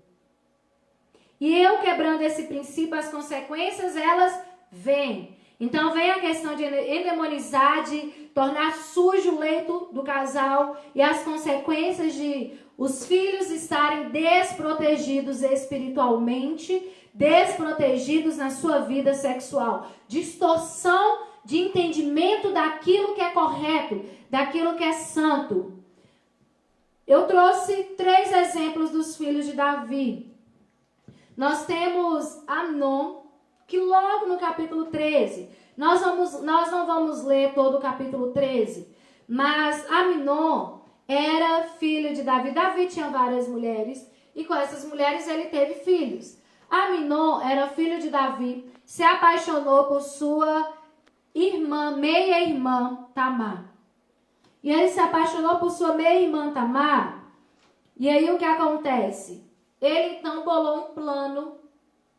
E eu quebrando esse princípio, as consequências, elas vêm. Então vem a questão de endemonizar, de tornar sujo o leito do casal e as consequências de os filhos estarem desprotegidos espiritualmente, desprotegidos na sua vida sexual. Distorção de entendimento daquilo que é correto, daquilo que é santo. Eu trouxe 3 exemplos dos filhos de Davi. Nós temos Amnon, que logo no capítulo 13, nós não vamos ler todo o capítulo 13, mas Amnon era filho de Davi. Davi tinha várias mulheres e com essas mulheres ele teve filhos. Amnon era filho de Davi, se apaixonou por sua irmã, meia-irmã Tamar. E ele se apaixonou por sua meia-irmã Tamar. E aí o que acontece? Ele então bolou um plano.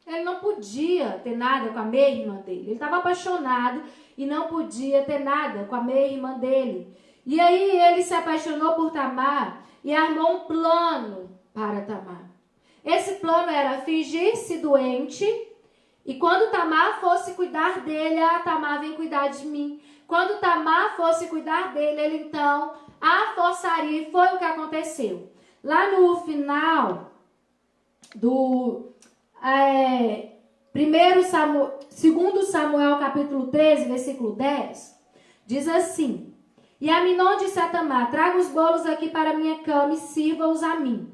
Ele não podia ter nada com a meia-irmã dele. Ele estava apaixonado e não podia ter nada com a meia-irmã dele. E aí ele se apaixonou por Tamar e armou um plano para Tamar. Esse plano era fingir-se doente e quando Tamar fosse cuidar dele, Tamar vem cuidar de mim. Quando Tamar fosse cuidar dele, ele então a forçaria e foi o que aconteceu. Lá no final 2 Samuel capítulo 13, versículo 10, diz assim: E Aminon disse a Tamar: traga os bolos aqui para minha cama e sirva-os a mim.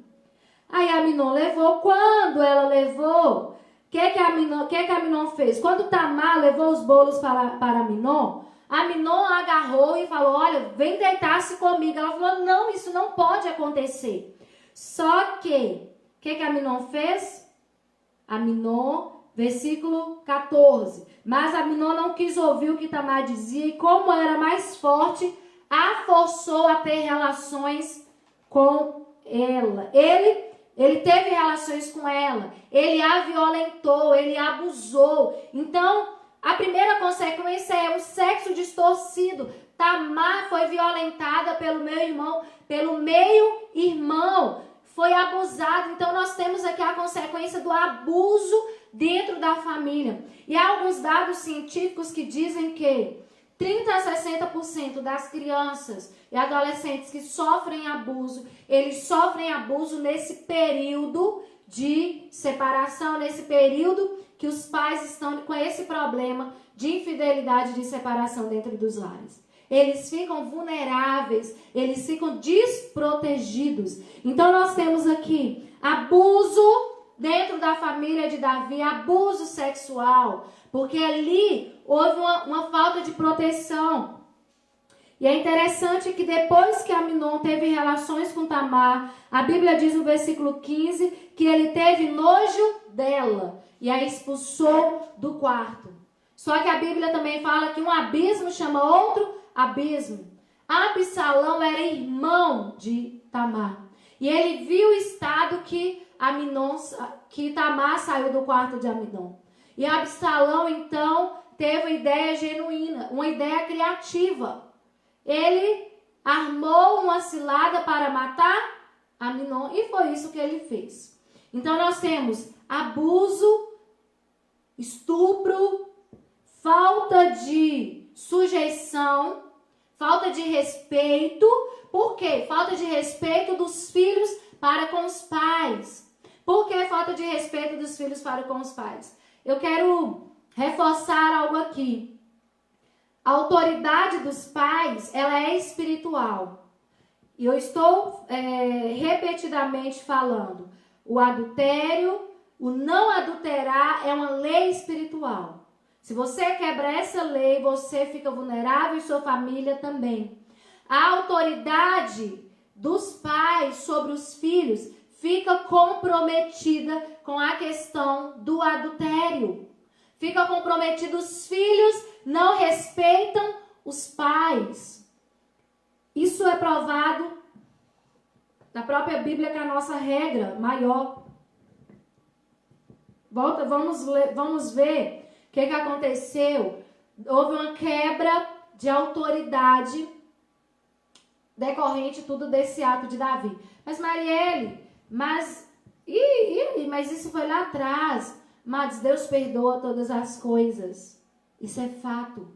Aí Aminon levou. Quando ela levou, o que Aminon fez? Quando Tamar levou os bolos para Aminon, Aminon agarrou e falou: olha, vem deitar-se comigo. Ela falou: não, isso não pode acontecer. Só que, o que Aminon fez? Aminon, versículo 14. Mas Aminon não quis ouvir o que Tamar dizia, e como era mais forte, a forçou a ter relações com ela. Ele teve relações com ela, ele a violentou, ele a abusou. Então, a primeira consequência é o sexo distorcido. Tamar foi violentada pelo meio-irmão, foi abusado. Então, nós temos aqui a consequência do abuso dentro da família. E há alguns dados científicos que dizem que 30% a 60% das crianças e adolescentes que sofrem abuso, eles sofrem abuso nesse período de separação, nesse período que os pais estão com esse problema de infidelidade, de separação dentro dos lares. Eles ficam vulneráveis, eles ficam desprotegidos. Então nós temos aqui abuso dentro da família de Davi, abuso sexual, porque ali houve uma falta de proteção. E é interessante que depois que Aminon teve relações com Tamar, a Bíblia diz no versículo 15 que ele teve nojo dela e a expulsou do quarto. Só que a Bíblia também fala que um abismo chama outro abismo. Absalão era irmão de Tamar. E ele viu o estado que Tamar saiu do quarto de Aminon. E Absalão, então, teve uma ideia genuína, uma ideia criativa. Ele armou uma cilada para matar Aminon e foi isso que ele fez. Então, nós temos abuso, estupro, falta de sujeição, falta de respeito. Por quê? Falta de respeito dos filhos para com os pais. Por que falta de respeito dos filhos para com os pais? Eu quero reforçar algo aqui. A autoridade dos pais, ela é espiritual. E eu estou repetidamente falando. O adultério, o não adulterar é uma lei espiritual. Se você quebra essa lei, você fica vulnerável e sua família também. A autoridade dos pais sobre os filhos fica comprometida com a questão do adultério. Fica comprometido, os filhos não respeitam os pais. Isso é provado na própria Bíblia, que é a nossa regra maior. Vamos ver o que aconteceu. Houve uma quebra de autoridade decorrente tudo desse ato de Davi. Mas Marielle, mas isso foi lá atrás. Mas Deus perdoa todas as coisas. Isso é fato.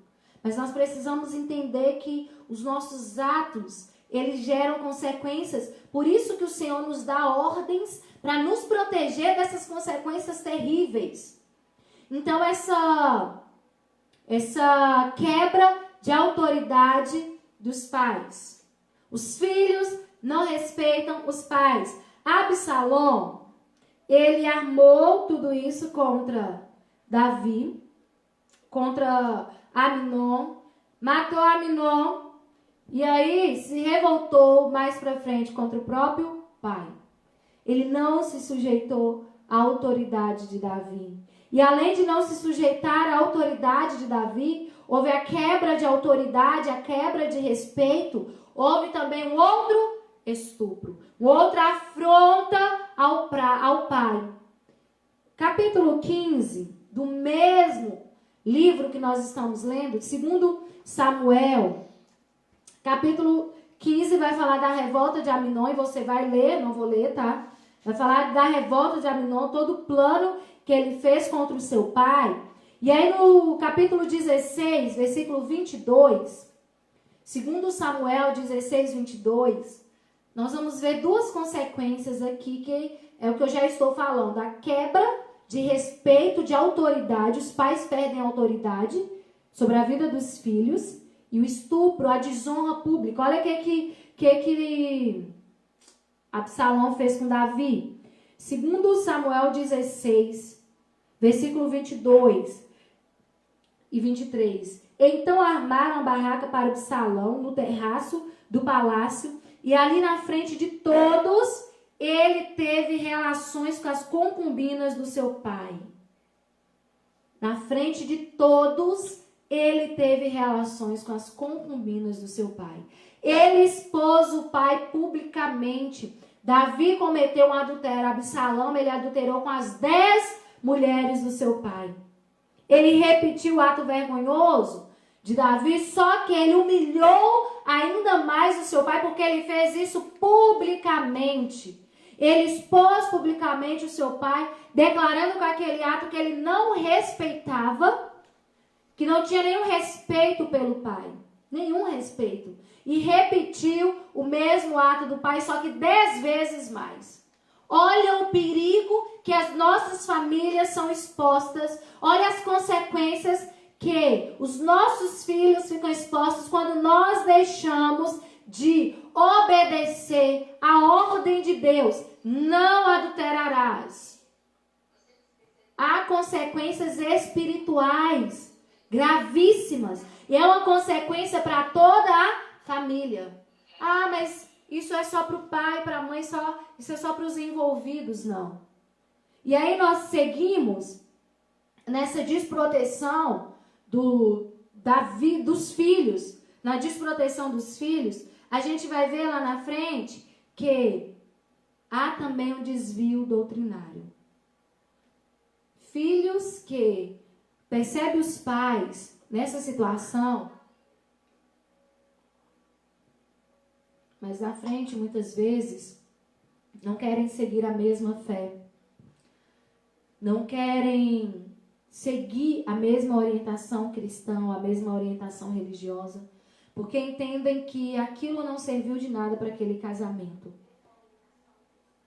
Mas nós precisamos entender que os nossos atos, eles geram consequências. Por isso que o Senhor nos dá ordens para nos proteger dessas consequências terríveis. Então, essa quebra de autoridade dos pais. Os filhos não respeitam os pais. Absalão, ele armou tudo isso contra Davi, contra Aminon, matou Aminon e aí se revoltou mais para frente contra o próprio pai. Ele não se sujeitou à autoridade de Davi. E além de não se sujeitar à autoridade de Davi, houve a quebra de autoridade, a quebra de respeito, houve também um outro estupro, uma outra afronta ao pai. Capítulo 15 do mesmo livro que nós estamos lendo, 2 Samuel, capítulo 15 vai falar da revolta de Aminon, e você vai ler, não vou ler, tá? Vai falar da revolta de Aminon, todo o plano que ele fez contra o seu pai. E aí no capítulo 16, versículo 22, 2 Samuel 16, 22, nós vamos ver duas consequências aqui, que é o que eu já estou falando. A quebra de respeito, de autoridade. Os pais perdem a autoridade sobre a vida dos filhos. E o estupro, a desonra pública. Olha o que Absalão fez com Davi. Segundo Samuel 16, versículo 22 e 23. Então armaram a barraca para Absalão no terraço do palácio, e ali na frente de todos ele teve relações com as concubinas do seu pai. Na frente de todos ele teve relações com as concubinas do seu pai. Ele expôs o pai publicamente. Davi cometeu um adultério. Absalão, ele adulterou com as 10 mulheres do seu pai. Ele repetiu o ato vergonhoso de Davi, só que ele humilhou ainda mais o seu pai, porque ele fez isso publicamente. Ele expôs publicamente o seu pai, declarando com aquele ato que ele não respeitava, que não tinha nenhum respeito pelo pai. Nenhum respeito. E repetiu o mesmo ato do pai, só que 10 vezes mais. Olha o perigo que as nossas famílias são expostas. Olha as consequências que os nossos filhos ficam expostos quando nós deixamos de obedecer a ordem de Deus. Não adulterarás. Há consequências espirituais gravíssimas. E é uma consequência para toda a família. Ah, mas isso é só para o pai, para a mãe, isso é só para os envolvidos. Não. E aí nós seguimos nessa desproteção dos filhos. Na desproteção dos filhos, a gente vai ver lá na frente que há também um desvio doutrinário. Filhos que percebem os pais nessa situação, mas na frente, muitas vezes, não querem seguir a mesma fé. Não querem seguir a mesma orientação cristã, a mesma orientação religiosa, porque entendem que aquilo não serviu de nada para aquele casamento.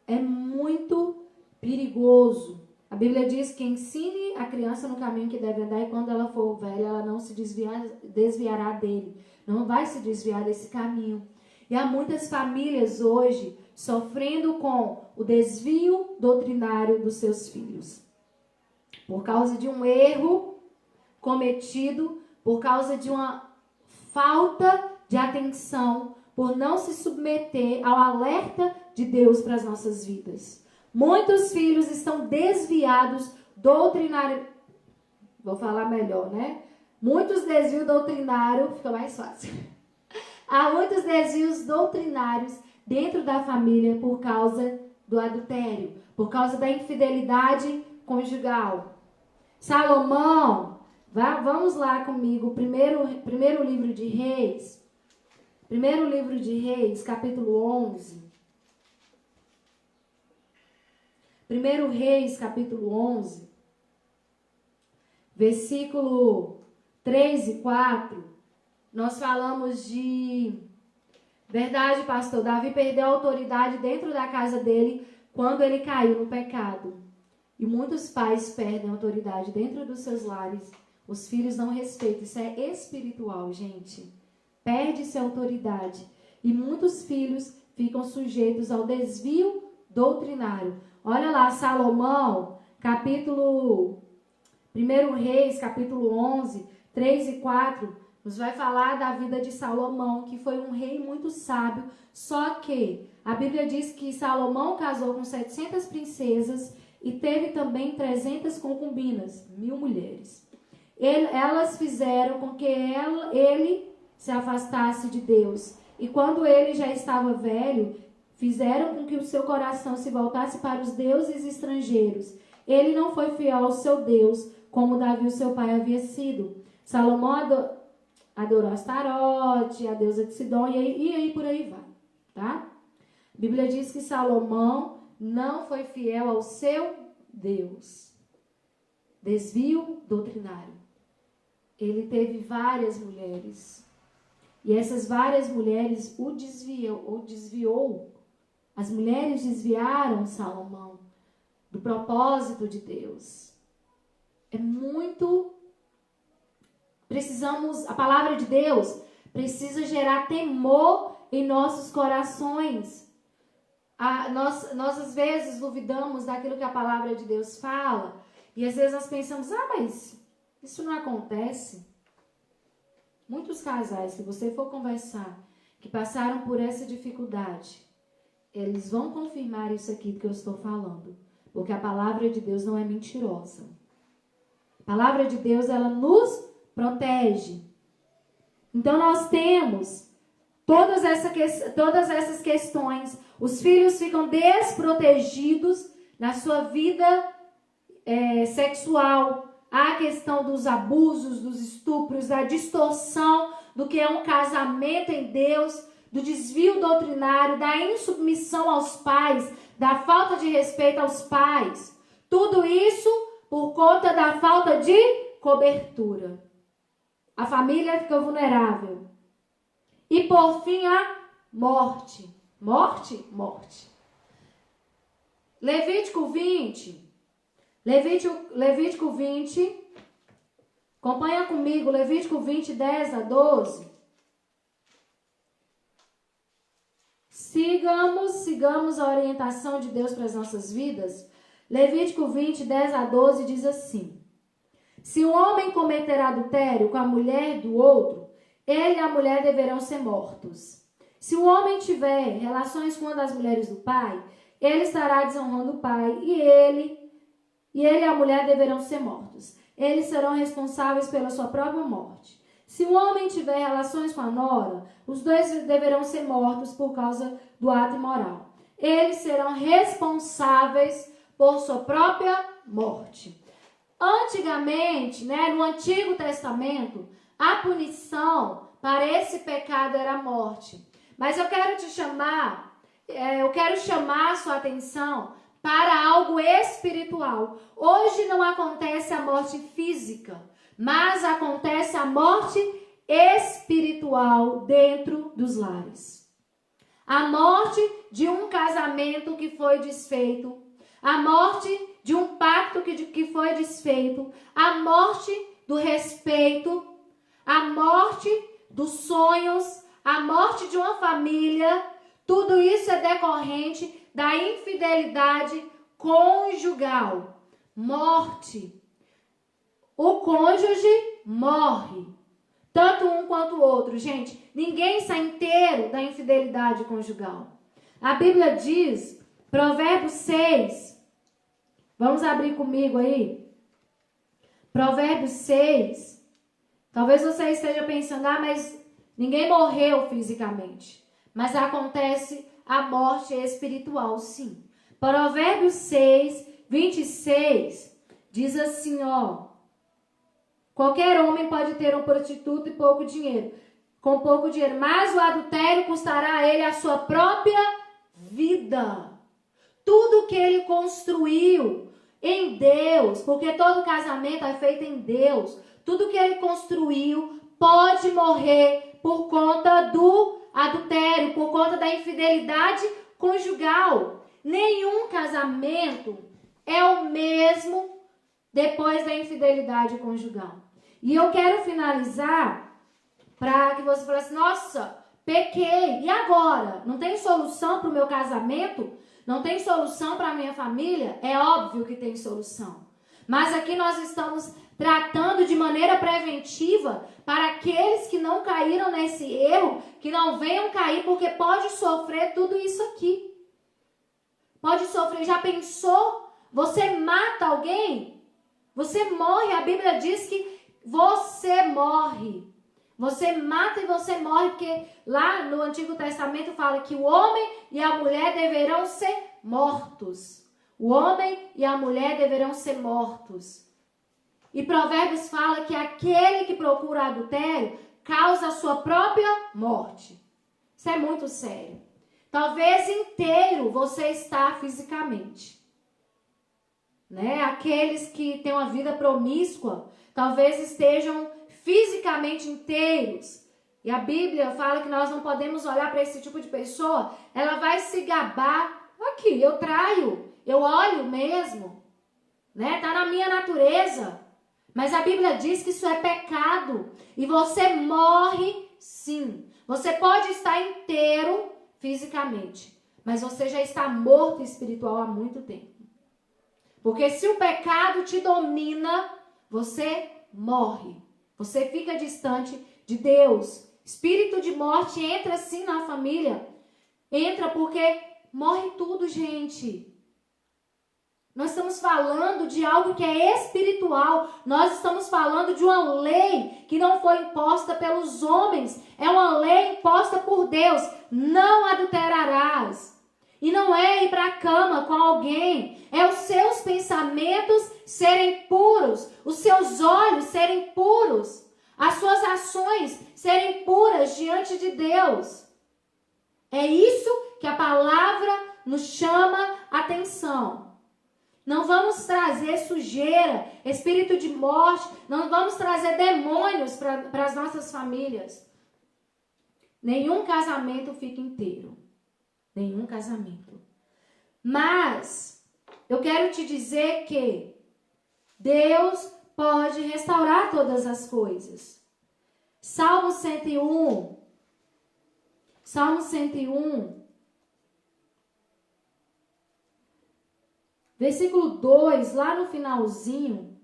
É muito perigoso. A Bíblia diz que ensine a criança no caminho que deve andar, e quando ela for velha, ela não se desviará dele. Não vai se desviar desse caminho. E há muitas famílias hoje sofrendo com o desvio doutrinário dos seus filhos. Por causa de um erro cometido, por causa de uma falta de atenção, por não se submeter ao alerta de Deus para as nossas vidas. Muitos filhos estão desviados doutrinário. Vou falar melhor, né? Muitos desvios doutrinários, fica mais fácil. Há muitos desvios doutrinários dentro da família por causa do adultério, por causa da infidelidade conjugal. Salomão, vamos lá comigo, primeiro livro de Reis. Primeiro livro de Reis, capítulo 11. Primeiro Reis, capítulo 11, versículo 3 e 4, nós falamos de... Verdade, pastor, Davi perdeu a autoridade dentro da casa dele quando ele caiu no pecado. E muitos pais perdem a autoridade dentro dos seus lares. Os filhos não respeitam. Isso é espiritual, gente. Perde-se a autoridade. E muitos filhos ficam sujeitos ao desvio doutrinário. Olha lá, Salomão, capítulo 1 Reis, capítulo 11, 3 e 4, nos vai falar da vida de Salomão, que foi um rei muito sábio, só que a Bíblia diz que Salomão casou com 700 princesas e teve também 300 concubinas, 1000 mulheres. Elas fizeram com que ele se afastasse de Deus. E quando ele já estava velho, fizeram com que o seu coração se voltasse para os deuses estrangeiros. Ele não foi fiel ao seu Deus, como Davi, o seu pai, havia sido. Salomão adorou Astarote, a deusa de Sidom, e aí por aí vai, tá? A Bíblia diz que Salomão não foi fiel ao seu Deus. Desvio doutrinário. Ele teve várias mulheres. E essas várias mulheres o desviou As mulheres desviaram Salomão do propósito de Deus. É muito... a palavra de Deus precisa gerar temor em nossos corações. Nós às vezes duvidamos daquilo que a palavra de Deus fala. E às vezes nós pensamos, mas isso não acontece. Muitos casais, se você for conversar, que passaram por essa dificuldade, eles vão confirmar isso aqui que eu estou falando. Porque a palavra de Deus não é mentirosa. A palavra de Deus, ela nos protege. Então nós temos todas essas questões. Os filhos ficam desprotegidos na sua vida sexual. Há a questão dos abusos, dos estupros, da distorção do que é um casamento em Deus, do desvio doutrinário, da insubmissão aos pais, da falta de respeito aos pais. Tudo isso por conta da falta de cobertura. A família fica vulnerável. E por fim a morte. Morte? Levítico 20. Levítico 20. Acompanha comigo, Levítico 20, 10 a 12. Sigamos a orientação de Deus para as nossas vidas. Levítico 20, 10 a 12 diz assim: se um homem cometer adultério com a mulher do outro, ele e a mulher deverão ser mortos. Se o homem tiver relações com uma das mulheres do pai, ele estará desonrando o pai, e ele e a mulher deverão ser mortos. Eles serão responsáveis pela sua própria morte. Se o homem tiver relações com a nora, os dois deverão ser mortos por causa do ato imoral. Eles serão responsáveis por sua própria morte. Antigamente, no Antigo Testamento, a punição para esse pecado era a morte. Mas eu quero chamar a sua atenção para algo espiritual. Hoje não acontece a morte física, mas acontece a morte espiritual dentro dos lares. A morte de um casamento que foi desfeito, a morte de um pacto que foi desfeito, a morte do respeito, a morte dos sonhos, a morte de uma família. Tudo isso é decorrente da infidelidade conjugal. Morte. O cônjuge morre. Tanto um quanto o outro. Gente, ninguém sai inteiro da infidelidade conjugal. A Bíblia diz, Provérbios 6. Vamos abrir comigo aí. Provérbios 6. Talvez você esteja pensando, mas ninguém morreu fisicamente. Mas acontece a morte espiritual, sim. Provérbios 6, 26, diz assim, qualquer homem pode ter um prostituto e pouco dinheiro, com pouco dinheiro, mas o adultério custará a ele a sua própria vida. Tudo que ele construiu em Deus, porque todo casamento é feito em Deus, tudo que ele construiu pode morrer por conta do adultério, por conta da infidelidade conjugal. Nenhum casamento é o mesmo depois da infidelidade conjugal. E eu quero finalizar para que você fale assim, nossa, pequei, e agora? Não tem solução para o meu casamento? Não tem solução para a minha família? É óbvio que tem solução. Mas aqui nós estamos tratando de maneira preventiva para aqueles que não caíram nesse erro, que não venham cair, porque pode sofrer tudo isso aqui. Pode sofrer. Já pensou? Você mata alguém? Você morre. A Bíblia diz que você morre. Você mata e você morre, porque lá no Antigo Testamento fala que o homem e a mulher deverão ser mortos. O homem e a mulher deverão ser mortos. E Provérbios fala que aquele que procura adultério causa a sua própria morte. Isso é muito sério. Talvez inteiro você está fisicamente. Aqueles que têm uma vida promíscua, talvez estejam fisicamente inteiros. E a Bíblia fala que nós não podemos olhar para esse tipo de pessoa, ela vai se gabar. Aqui, eu traio, eu olho mesmo, né? Tá na minha natureza. Mas a Bíblia diz que isso é pecado. E você morre sim. Você pode estar inteiro fisicamente, mas você já está morto espiritual há muito tempo. Porque se o pecado te domina, você morre. Você fica distante de Deus. Espírito de morte entra sim na família. Entra porque morre tudo, gente. Nós estamos falando de algo que é espiritual. Nós estamos falando de uma lei que não foi imposta pelos homens. É uma lei imposta por Deus. Não adulterarás. E não é ir para a cama com alguém. É os seus pensamentos serem puros. Os seus olhos serem puros. As suas ações serem puras diante de Deus. É isso que a palavra nos chama a atenção. Não vamos trazer sujeira, espírito de morte. Não vamos trazer demônios para as nossas famílias. Nenhum casamento fica inteiro. Nenhum casamento. Mas eu quero te dizer que Deus pode restaurar todas as coisas. Salmo 101. Salmo 101. Versículo 2, lá no finalzinho.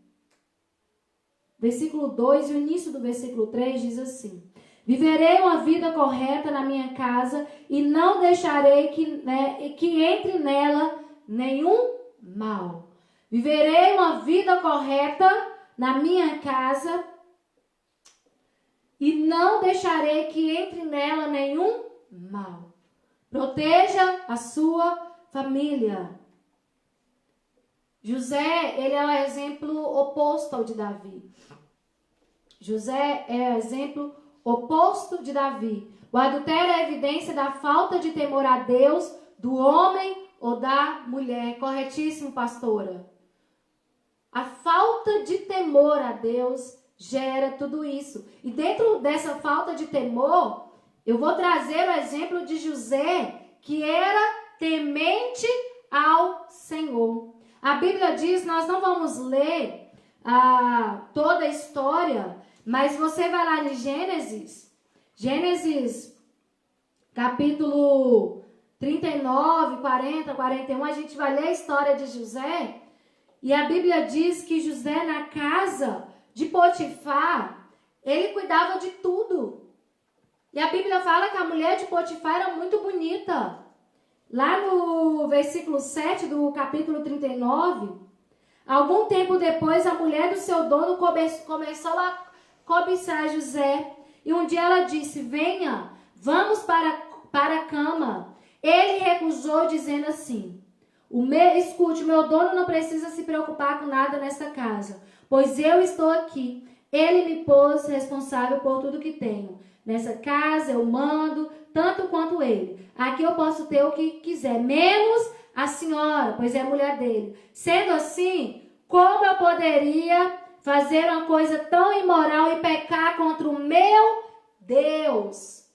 Versículo 2 e o início do versículo 3 diz assim: viverei uma vida correta na minha casa e não deixarei que entre nela nenhum mal. Viverei uma vida correta na minha casa e não deixarei que entre nela nenhum mal. Proteja a sua família. José, ele é o exemplo oposto ao de Davi. José é o exemplo oposto de Davi. O adultério é a evidência da falta de temor a Deus do homem ou da mulher. Corretíssimo, pastora. A falta de temor a Deus gera tudo isso. E dentro dessa falta de temor, eu vou trazer o exemplo de José, que era temente ao Senhor. A Bíblia diz, nós não vamos ler toda a história, mas você vai lá em Gênesis capítulo 39, 40, 41, a gente vai ler a história de José. E a Bíblia diz que José, na casa de Potifar, ele cuidava de tudo. E a Bíblia fala que a mulher de Potifar era muito bonita. Lá no versículo 7 do capítulo 39, algum tempo depois, a mulher do seu dono começou a cobiçar José. E um dia ela disse: venha, vamos para a cama. Ele recusou, dizendo assim: escute, o meu dono não precisa se preocupar com nada nessa casa, pois eu estou aqui. Ele me pôs responsável por tudo que tenho. Nessa casa eu mando, tanto quanto ele. Aqui eu posso ter o que quiser, menos a senhora, pois é a mulher dele. Sendo assim, como eu poderia fazer uma coisa tão imoral e pecar contra o meu Deus?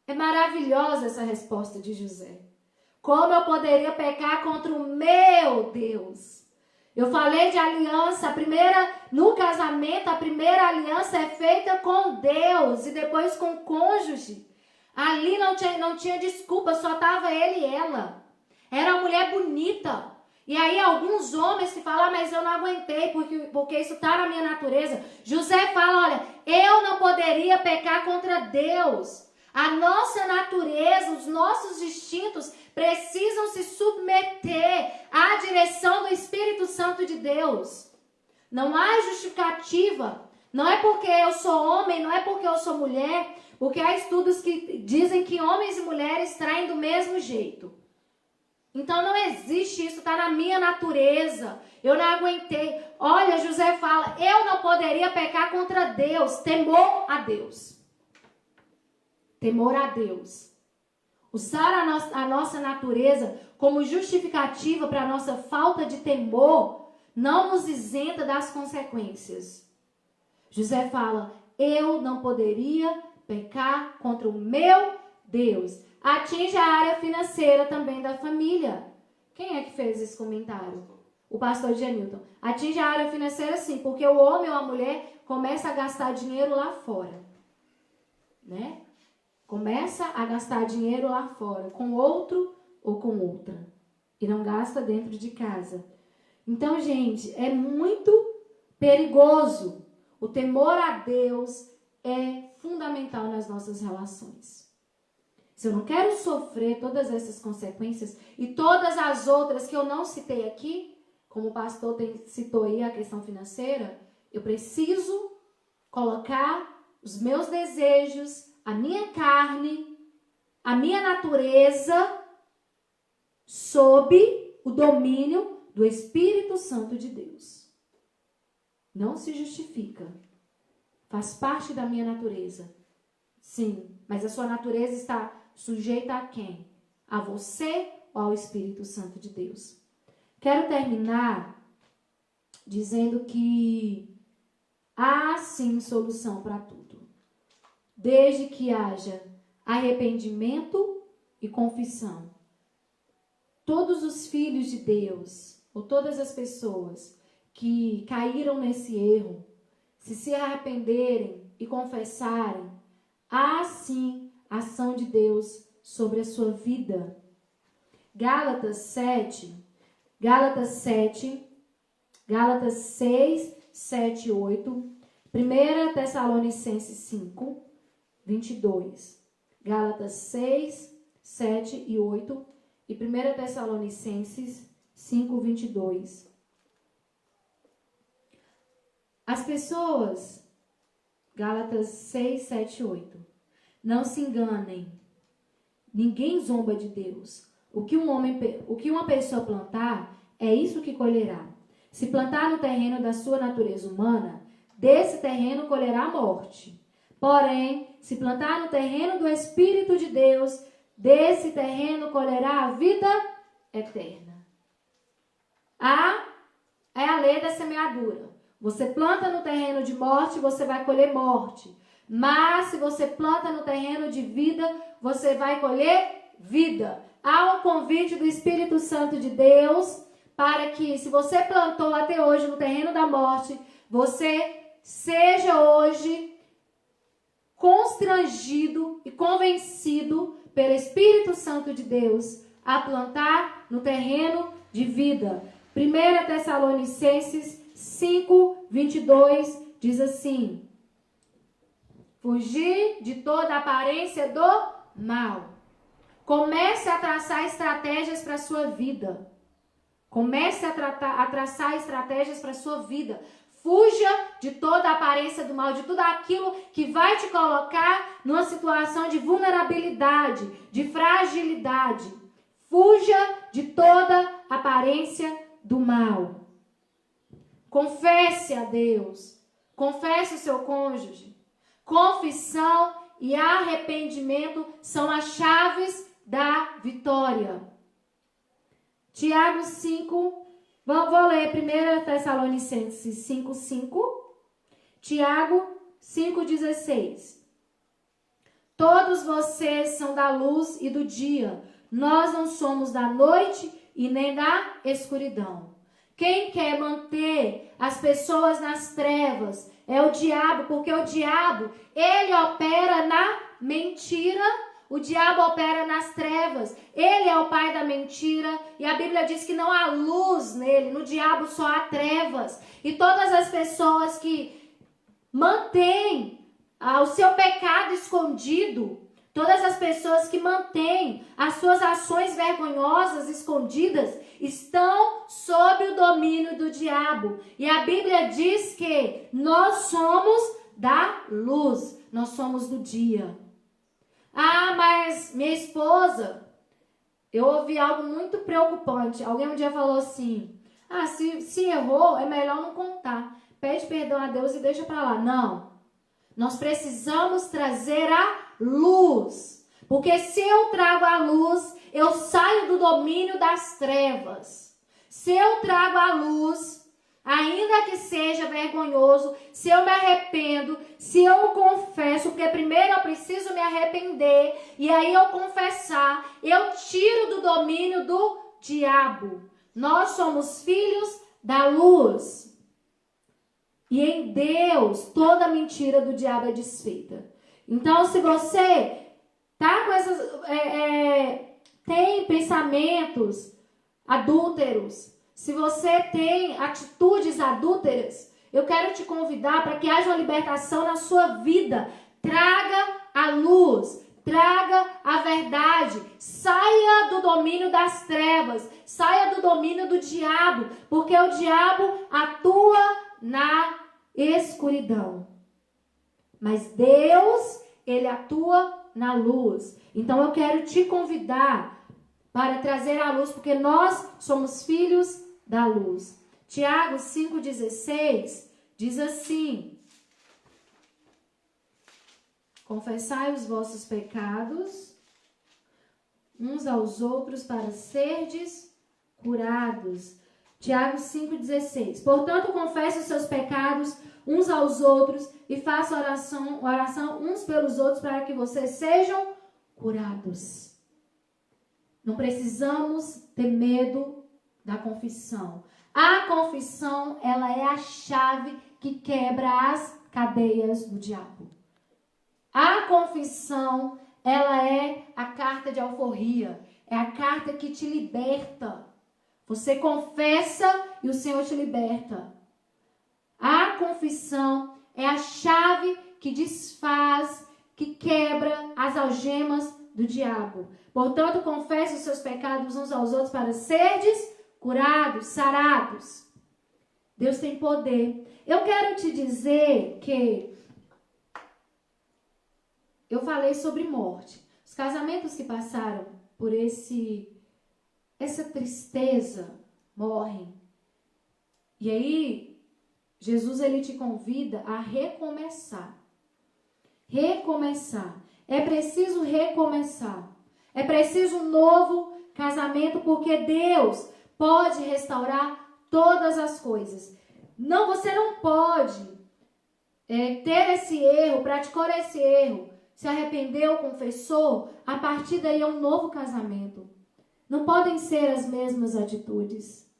É maravilhosa essa resposta de José. Como eu poderia pecar contra o meu Deus? Eu falei de aliança, no casamento, a primeira aliança é feita com Deus e depois com o cônjuge. Ali não tinha desculpa, só estava ele e ela. Era uma mulher bonita. E aí alguns homens que falam, mas eu não aguentei, porque isso está na minha natureza. José fala, olha, eu não poderia pecar contra Deus. A nossa natureza, os nossos instintos precisam se submeter à direção do Espírito Santo de Deus. Não há justificativa. Não é porque eu sou homem, não é porque eu sou mulher, porque há estudos que dizem que homens e mulheres traem do mesmo jeito. Então não existe isso, está na minha natureza. Eu não aguentei. Olha, José fala, eu não poderia pecar contra Deus. Temor a Deus. Temor a Deus. Usar a nossa natureza como justificativa para a nossa falta de temor não nos isenta das consequências. José fala, eu não poderia pecar contra o meu Deus. Atinge a área financeira também da família. Quem é que fez esse comentário? O pastor Janilton. Atinge a área financeira sim, porque o homem ou a mulher começa a gastar dinheiro lá fora. Né? Começa a gastar dinheiro lá fora, com outro ou com outra. E não gasta dentro de casa. Então, gente, é muito perigoso. O temor a Deus é fundamental nas nossas relações. Se eu não quero sofrer todas essas consequências e todas as outras que eu não citei aqui, como o pastor citou aí a questão financeira, eu preciso colocar os meus desejos, a minha carne, a minha natureza sob o domínio do Espírito Santo de Deus. Não se justifica. Faz parte da minha natureza. Sim, mas a sua natureza está sujeita a quem? A você ou ao Espírito Santo de Deus? Quero terminar dizendo que há sim solução para tudo. Desde que haja arrependimento e confissão. Todos os filhos de Deus, ou todas as pessoas que caíram nesse erro, se arrependerem e confessarem, há sim ação de Deus sobre a sua vida. Gálatas 6, 7 e 8. 1 Tessalonicenses 5, 22. Gálatas 6, 7 e 8. E 1 Tessalonicenses 5, 22. As pessoas, Gálatas 6, 7 e 8. Não se enganem. Ninguém zomba de Deus. O que uma pessoa plantar, é isso que colherá. Se plantar no terreno da sua natureza humana, desse terreno colherá a morte. Porém, se plantar no terreno do Espírito de Deus, desse terreno colherá a vida eterna. É a lei da semeadura. Você planta no terreno de morte, você vai colher morte. Mas se você planta no terreno de vida, você vai colher vida. Há um convite do Espírito Santo de Deus para que, se você plantou até hoje no terreno da morte, você seja hoje constrangido e convencido pelo Espírito Santo de Deus a plantar no terreno de vida. 1 Tessalonicenses 5, 22 diz assim: fugir de toda aparência do mal. Comece a traçar estratégias para a sua vida. Comece a traçar estratégias para a sua vida. Fuja de toda a aparência do mal, de tudo aquilo que vai te colocar numa situação de vulnerabilidade, de fragilidade. Fuja de toda aparência do mal. Confesse a Deus. Confesse o seu cônjuge. Confissão e arrependimento são as chaves da vitória. Tiago 5, vou ler 1 Tessalonicenses 5, 5. Tiago 5, 16. Todos vocês são da luz e do dia. Nós não somos da noite e nem da escuridão. Quem quer manter as pessoas nas trevas é o diabo, porque o diabo, ele opera na mentira. O diabo opera nas trevas. Ele é o pai da mentira. E a Bíblia diz que não há luz nele. No diabo só há trevas. E todas as pessoas que mantêm o seu pecado escondido, todas as pessoas que mantêm as suas ações vergonhosas escondidas, estão sob o domínio do diabo. E a Bíblia diz que nós somos da luz. Nós somos do dia. Ah, mas minha esposa, eu ouvi algo muito preocupante. Alguém um dia falou assim: se errou, é melhor não contar. Pede perdão a Deus e deixa pra lá. Não. Nós precisamos trazer a luz. Porque se eu trago a luz, eu saio do domínio das trevas. Se eu trago a luz, ainda que seja vergonhoso, se eu me arrependo, se eu confesso, porque primeiro eu preciso me arrepender, e aí eu confessar, eu tiro do domínio do diabo. Nós somos filhos da luz. E em Deus, toda mentira do diabo é desfeita. Então, se você tá com essas, tem pensamentos adúlteros, se você tem atitudes adúlteras, eu quero te convidar para que haja uma libertação na sua vida. Traga a luz, traga a verdade, saia do domínio das trevas, saia do domínio do diabo, porque o diabo atua na escuridão. Mas Deus, ele atua na luz. Então eu quero te convidar para trazer a luz, porque nós somos filhos da luz. Tiago 5,16 diz assim: confessai os vossos pecados uns aos outros para serdes curados. Tiago 5,16. Portanto, confesse os seus pecados uns aos outros e faça oração uns pelos outros para que vocês sejam curados. Não precisamos ter medo da confissão. A confissão, ela é a chave que quebra as cadeias do diabo. A confissão, ela é a carta de alforria. É a carta que te liberta. Você confessa e o Senhor te liberta. A confissão é a chave que desfaz, que quebra as algemas do diabo. Portanto, confesse os seus pecados uns aos outros para serdes curados, sarados. Deus tem poder. Eu quero te dizer que eu falei sobre morte. Os casamentos que passaram por essa tristeza morrem. E aí, Jesus, ele te convida a recomeçar. Recomeçar. É preciso recomeçar. É preciso um novo casamento, porque Deus pode restaurar todas as coisas. Não, você não pode ter esse erro, praticou esse erro, se arrependeu, confessou, a partir daí é um novo casamento. Não podem ser as mesmas atitudes,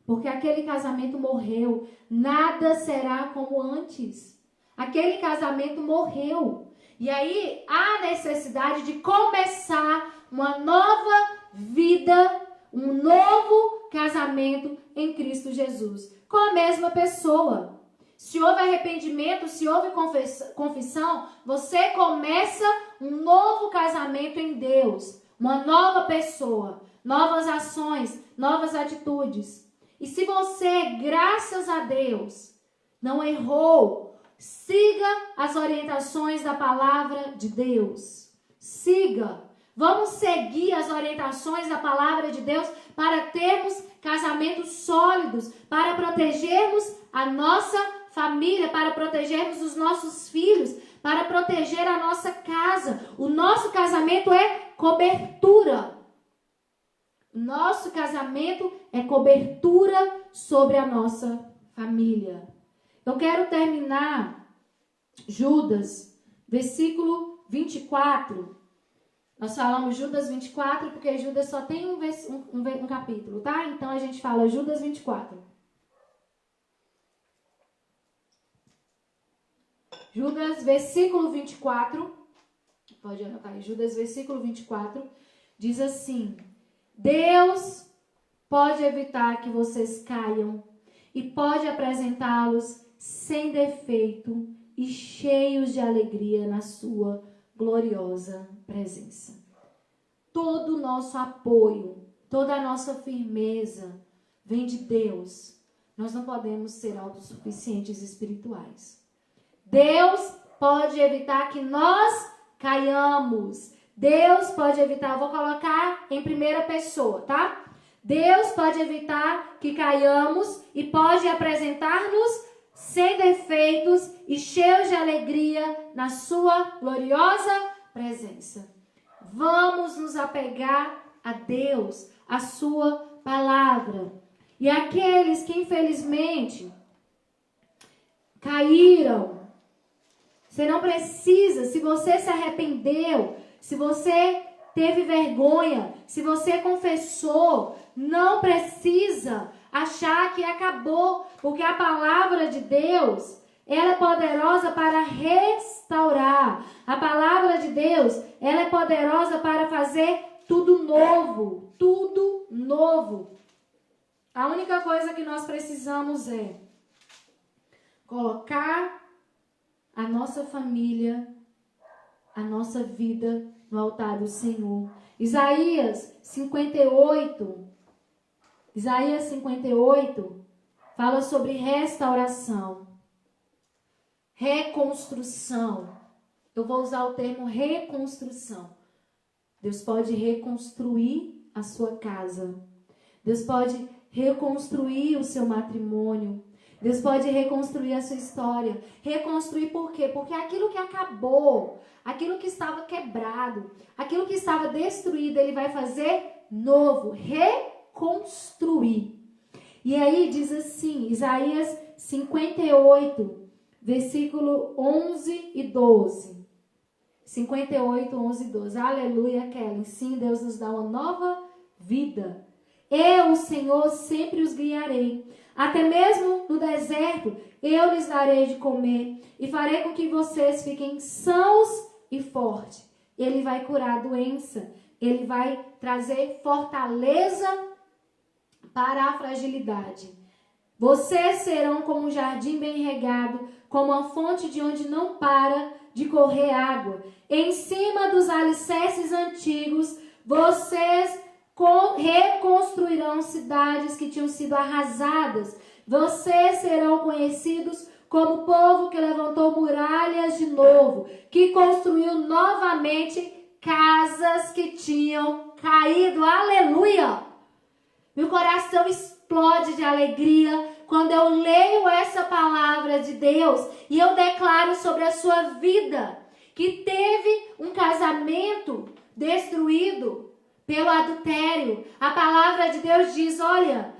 porque aquele casamento morreu, nada será como antes. Aquele casamento morreu. E aí há necessidade de começar uma nova vida, um novo casamento em Cristo Jesus, com a mesma pessoa. Se houve arrependimento, se houve confissão, você começa um novo casamento em Deus, uma nova pessoa, novas ações, novas atitudes. E se você, graças a Deus, não errou, siga as orientações da palavra de Deus. Siga. Vamos seguir as orientações da palavra de Deus para termos casamentos sólidos, para protegermos a nossa família, para protegermos os nossos filhos, para proteger a nossa casa. O nosso casamento é cobertura. Nosso casamento é cobertura sobre a nossa família. Eu quero terminar Judas, versículo 24. Nós falamos Judas 24 porque Judas só tem um capítulo, tá? Então a gente fala Judas 24. Judas, versículo 24. Pode anotar aí. Judas, versículo 24. Diz assim: Deus pode evitar que vocês caiam e pode apresentá-los sem defeito e cheios de alegria na sua gloriosa presença. Todo o nosso apoio, toda a nossa firmeza vem de Deus. Nós não podemos ser autossuficientes espirituais. Deus pode evitar que nós caiamos. Deus pode evitar, vou colocar em primeira pessoa, tá? Deus pode evitar que caiamos e pode apresentar-nos sem defeitos e cheios de alegria na sua gloriosa presença. Vamos nos apegar a Deus, a sua palavra. E aqueles que infelizmente caíram, você não precisa, se você se arrependeu, se você teve vergonha, se você confessou, não precisa achar que acabou, porque a palavra de Deus, ela é poderosa para restaurar. A palavra de Deus, ela é poderosa para fazer tudo novo, tudo novo. A única coisa que nós precisamos é colocar a nossa família, a nossa vida no altar do Senhor. Isaías 58 fala sobre restauração, reconstrução. Eu vou usar o termo reconstrução. Deus pode reconstruir a sua casa. Deus pode reconstruir o seu matrimônio. Deus pode reconstruir a sua história. Reconstruir por quê? Porque aquilo que acabou, aquilo que estava quebrado, aquilo que estava destruído, Ele vai fazer novo. Reconstruir. E aí diz assim, Isaías 58, versículo 11 e 12. 58, 11 e 12. Aleluia, Kelly. Sim, Deus nos dá uma nova vida. Eu, o Senhor, sempre os guiarei. Até mesmo no deserto, eu lhes darei de comer e farei com que vocês fiquem sãos e fortes. Ele vai curar a doença. Ele vai trazer fortaleza para a fragilidade. Vocês serão como um jardim bem regado, como uma fonte de onde não para de correr água. Em cima dos alicerces antigos, vocês reconstruirão cidades que tinham sido arrasadas. Vocês serão conhecidos como o povo que levantou muralhas de novo, que construiu novamente casas que tinham caído. Aleluia! Meu coração explode de alegria quando eu leio essa palavra de Deus e eu declaro sobre a sua vida que teve um casamento destruído pelo adultério. A palavra de Deus diz, olha,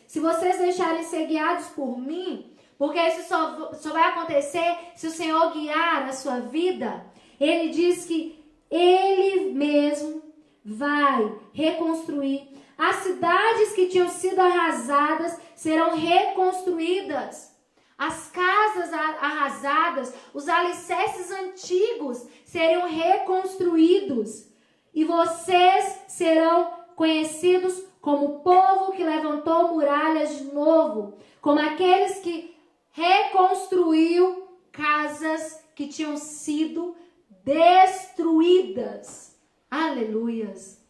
se vocês deixarem ser guiados por mim, porque isso só vai acontecer se o Senhor guiar a sua vida, Ele diz que Ele mesmo vai reconstruir. As cidades que tinham sido arrasadas serão reconstruídas. As casas arrasadas, os alicerces antigos seriam reconstruídos. E vocês serão conhecidos como o povo que levantou muralhas de novo, como aqueles que reconstruiu casas que tinham sido destruídas. Aleluias!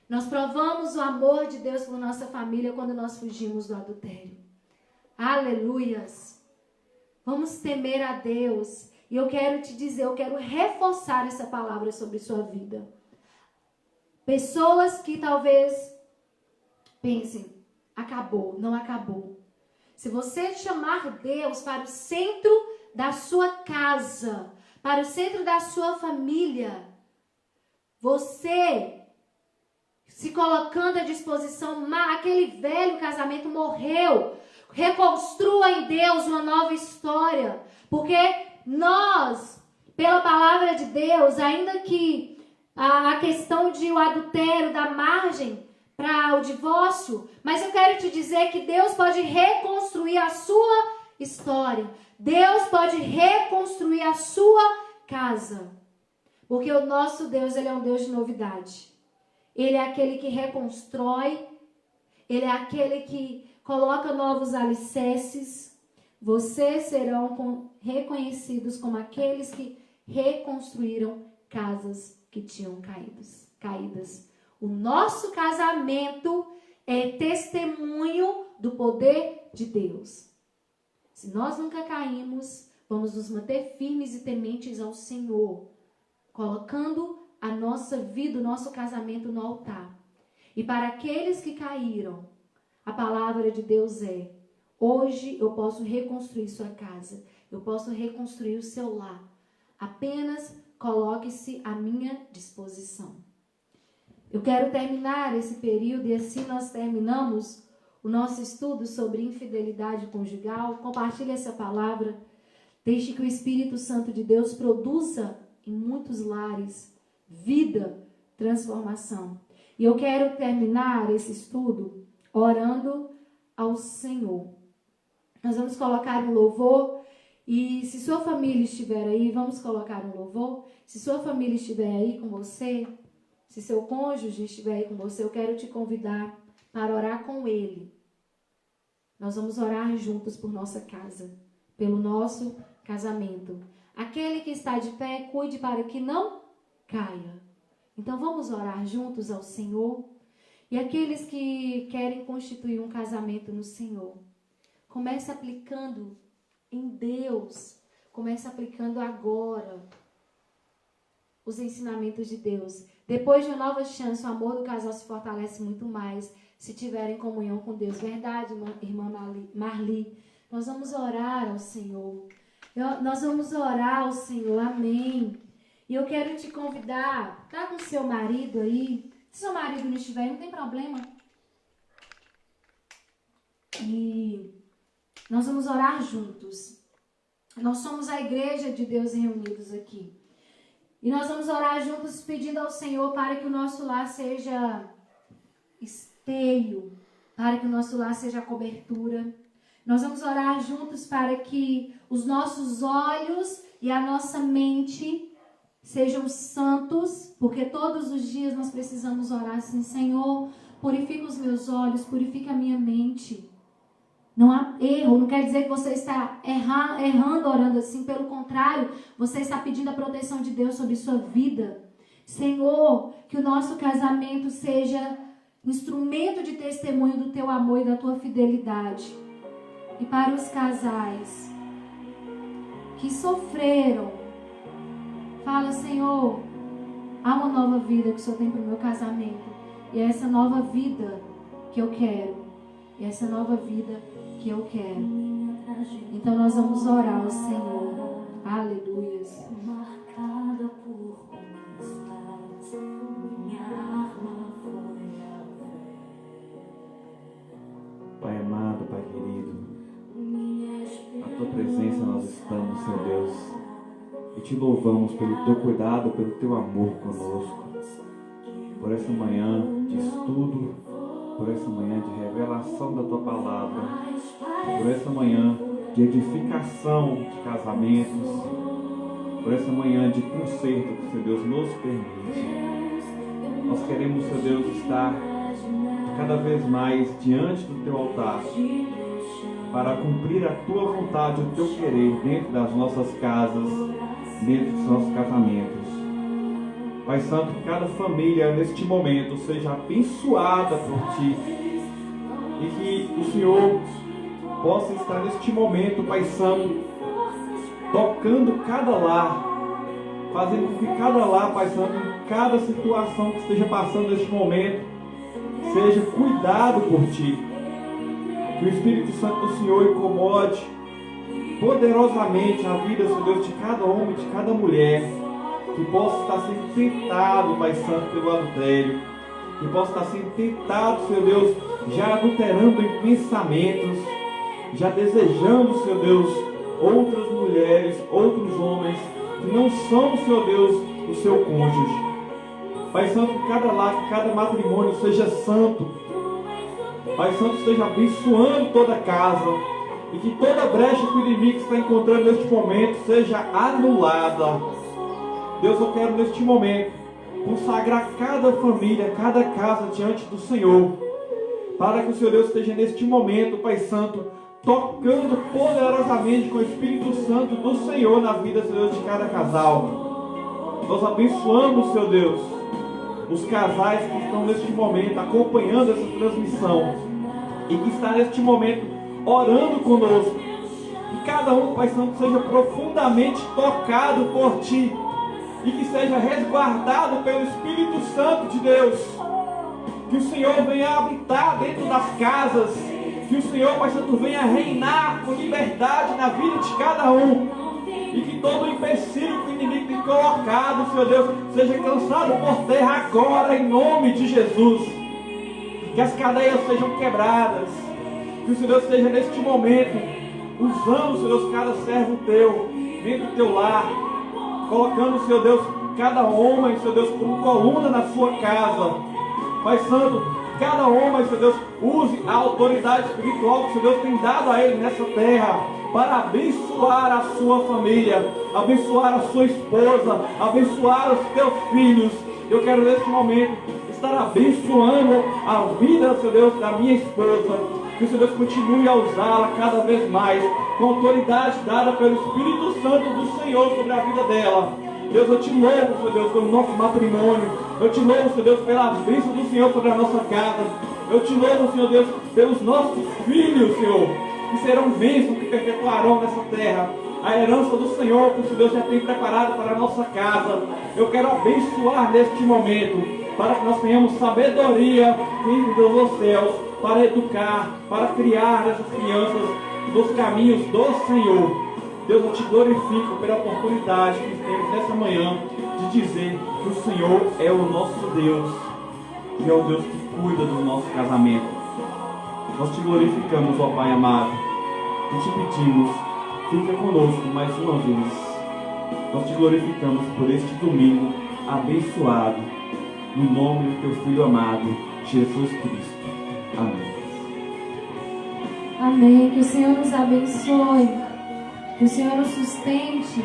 Nós provamos o amor de Deus por nossa família quando nós fugimos do adultério. Aleluias! Vamos temer a Deus. E eu quero te dizer, eu quero reforçar essa palavra sobre sua vida. Pessoas que talvez pensem, acabou, não acabou. Se você chamar Deus para o centro da sua casa, para o centro da sua família, você se colocando à disposição, aquele velho casamento morreu. Reconstrua em Deus uma nova história. Porque nós, pela palavra de Deus, ainda que a questão de o adultério dá margem para o divórcio, mas eu quero te dizer que Deus pode reconstruir a sua história. Deus pode reconstruir a sua casa. Porque o nosso Deus, Ele é um Deus de novidade. Ele é aquele que reconstrói. Ele é aquele que coloca novos alicerces. Vocês serão reconhecidos como aqueles que reconstruíram casas que tinham caídas. O nosso casamento é testemunho do poder de Deus. Se nós nunca caímos, vamos nos manter firmes e tementes ao Senhor, colocando a nossa vida, o nosso casamento no altar. E para aqueles que caíram, a palavra de Deus é: hoje eu posso reconstruir sua casa, eu posso reconstruir o seu lar. Apenas coloque-se à minha disposição. Eu quero terminar esse período e assim nós terminamos o nosso estudo sobre infidelidade conjugal. Compartilhe essa palavra. Deixe que o Espírito Santo de Deus produza em muitos lares vida, transformação. E eu quero terminar esse estudo orando ao Senhor. Nós vamos colocar um louvor e se sua família estiver aí, vamos colocar um louvor. Se sua família estiver aí com você, se seu cônjuge estiver aí com você, eu quero te convidar para orar com ele. Nós vamos orar juntos por nossa casa, pelo nosso casamento. Aquele que está de pé, cuide para que não caia. Então vamos orar juntos ao Senhor. E aqueles que querem constituir um casamento no Senhor, comece aplicando em Deus. Comece aplicando agora os ensinamentos de Deus. Depois de uma nova chance, o amor do casal se fortalece muito mais se tiverem comunhão com Deus. Verdade, irmã Marli? Nós vamos orar ao Senhor. Nós vamos orar ao Senhor. Amém. E eu quero te convidar, tá com seu marido aí. Se seu marido não estiver, não tem problema. E nós vamos orar juntos. Nós somos a igreja de Deus reunidos aqui. E nós vamos orar juntos pedindo ao Senhor para que o nosso lar seja esteio, para que o nosso lar seja cobertura. Nós vamos orar juntos para que os nossos olhos e a nossa mente sejam santos, porque todos os dias nós precisamos orar assim: Senhor, purifica os meus olhos, purifica a minha mente. Não há erro, não quer dizer que você está errando orando assim, pelo contrário, você está pedindo a proteção de Deus sobre sua vida. Senhor, que o nosso casamento seja instrumento de testemunho do teu amor e da tua fidelidade. E para os casais que sofreram, fala: Senhor, há uma nova vida que o Senhor tem para o meu casamento. E é essa nova vida que eu quero. E é essa nova vida que eu quero. Então nós vamos orar ao Senhor. Aleluias. Marcada por conquistas, minha arma foi a fé. Pai amado, Pai querido, na tua presença nós estamos, Senhor Deus, e te louvamos pelo teu cuidado, pelo teu amor conosco, por essa manhã de estudo, por essa manhã de revelação da tua palavra, por essa manhã de edificação de casamentos, por essa manhã de conserto que, Senhor Deus, nos permite. Nós queremos, Senhor Deus, estar cada vez mais diante do teu altar para cumprir a tua vontade, o teu querer dentro das nossas casas, dentro dos nossos casamentos. Pai Santo, que cada família neste momento seja abençoada por Ti e que o Senhor possa estar neste momento, Pai Santo, tocando cada lar, fazendo com que cada lar, Pai Santo, em cada situação que esteja passando neste momento, seja cuidado por Ti. Que o Espírito Santo do Senhor incomode poderosamente a vida, Senhor Deus, de cada homem, de cada mulher, que possa estar sendo tentado, Pai Santo, pelo adultério, que possa estar sendo tentado, Senhor Deus, já adulterando em pensamentos, já desejando, Senhor Deus, outras mulheres, outros homens, que não são, Senhor Deus, o seu cônjuge. Pai Santo, que cada lar, que cada matrimônio seja santo. Pai Santo, esteja abençoando toda a casa, e que toda brecha que o inimigo está encontrando neste momento seja anulada. Deus, eu quero neste momento consagrar cada família, cada casa diante do Senhor, para que o Senhor Deus esteja neste momento, Pai Santo, tocando poderosamente com o Espírito Santo do Senhor na vida, Senhor, de cada casal. Nós abençoamos, Senhor Deus, os casais que estão neste momento acompanhando essa transmissão e que está neste momento orando conosco. Que cada um, Pai Santo, seja profundamente tocado por Ti e que seja resguardado pelo Espírito Santo de Deus. Que o Senhor venha habitar dentro das casas. Que o Senhor, Pai Santo, venha reinar com liberdade na vida de cada um. E que todo o empecilho que o inimigo tem colocado, Senhor Deus, seja lançado por terra agora, em nome de Jesus. Que as cadeias sejam quebradas. Que o Senhor Deus esteja neste momento usando, Senhor Deus, cada servo teu, dentro do teu lar, colocando, Senhor Deus, cada homem, Senhor Deus, como coluna na sua casa. Pai Santo, cada homem, Senhor Deus, use a autoridade espiritual que o Senhor Deus tem dado a ele nessa terra, para abençoar a sua família, abençoar a sua esposa, abençoar os teus filhos. Eu quero neste momento estar abençoando a vida, Senhor Deus, da minha esposa. Que o Senhor Deus continue a usá-la cada vez mais, com autoridade dada pelo Espírito Santo do Senhor sobre a vida dela. Deus, eu te louvo, Senhor Deus, pelo nosso matrimônio. Eu te louvo, Senhor Deus, pela bênção do Senhor sobre a nossa casa. Eu te louvo, Senhor Deus, pelos nossos filhos, Senhor, que serão bênçãos que perpetuarão nessa terra a herança do Senhor que o Senhor Deus já tem preparado para a nossa casa. Eu quero abençoar neste momento, para que nós tenhamos sabedoria vindo dos céus, para educar, para criar essas crianças nos caminhos do Senhor. Deus, eu te glorifico pela oportunidade que temos nessa manhã de dizer que o Senhor é o nosso Deus, que é o Deus que cuida do nosso casamento. Nós te glorificamos, ó Pai amado, e te pedimos, fica conosco mais uma vez. Nós te glorificamos por este domingo abençoado, no nome do teu Filho amado, Jesus Cristo. Amém. Amém. Que o Senhor nos abençoe. Que o Senhor nos sustente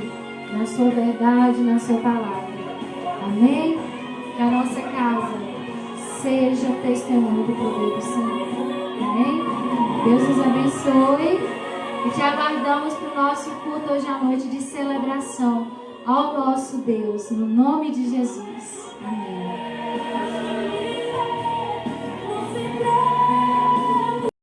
na sua verdade, na sua palavra. Amém? Que a nossa casa seja testemunho do poder do Senhor. Amém? Deus nos abençoe. E te aguardamos para o nosso culto hoje à noite de celebração ao nosso Deus. No nome de Jesus. Amém.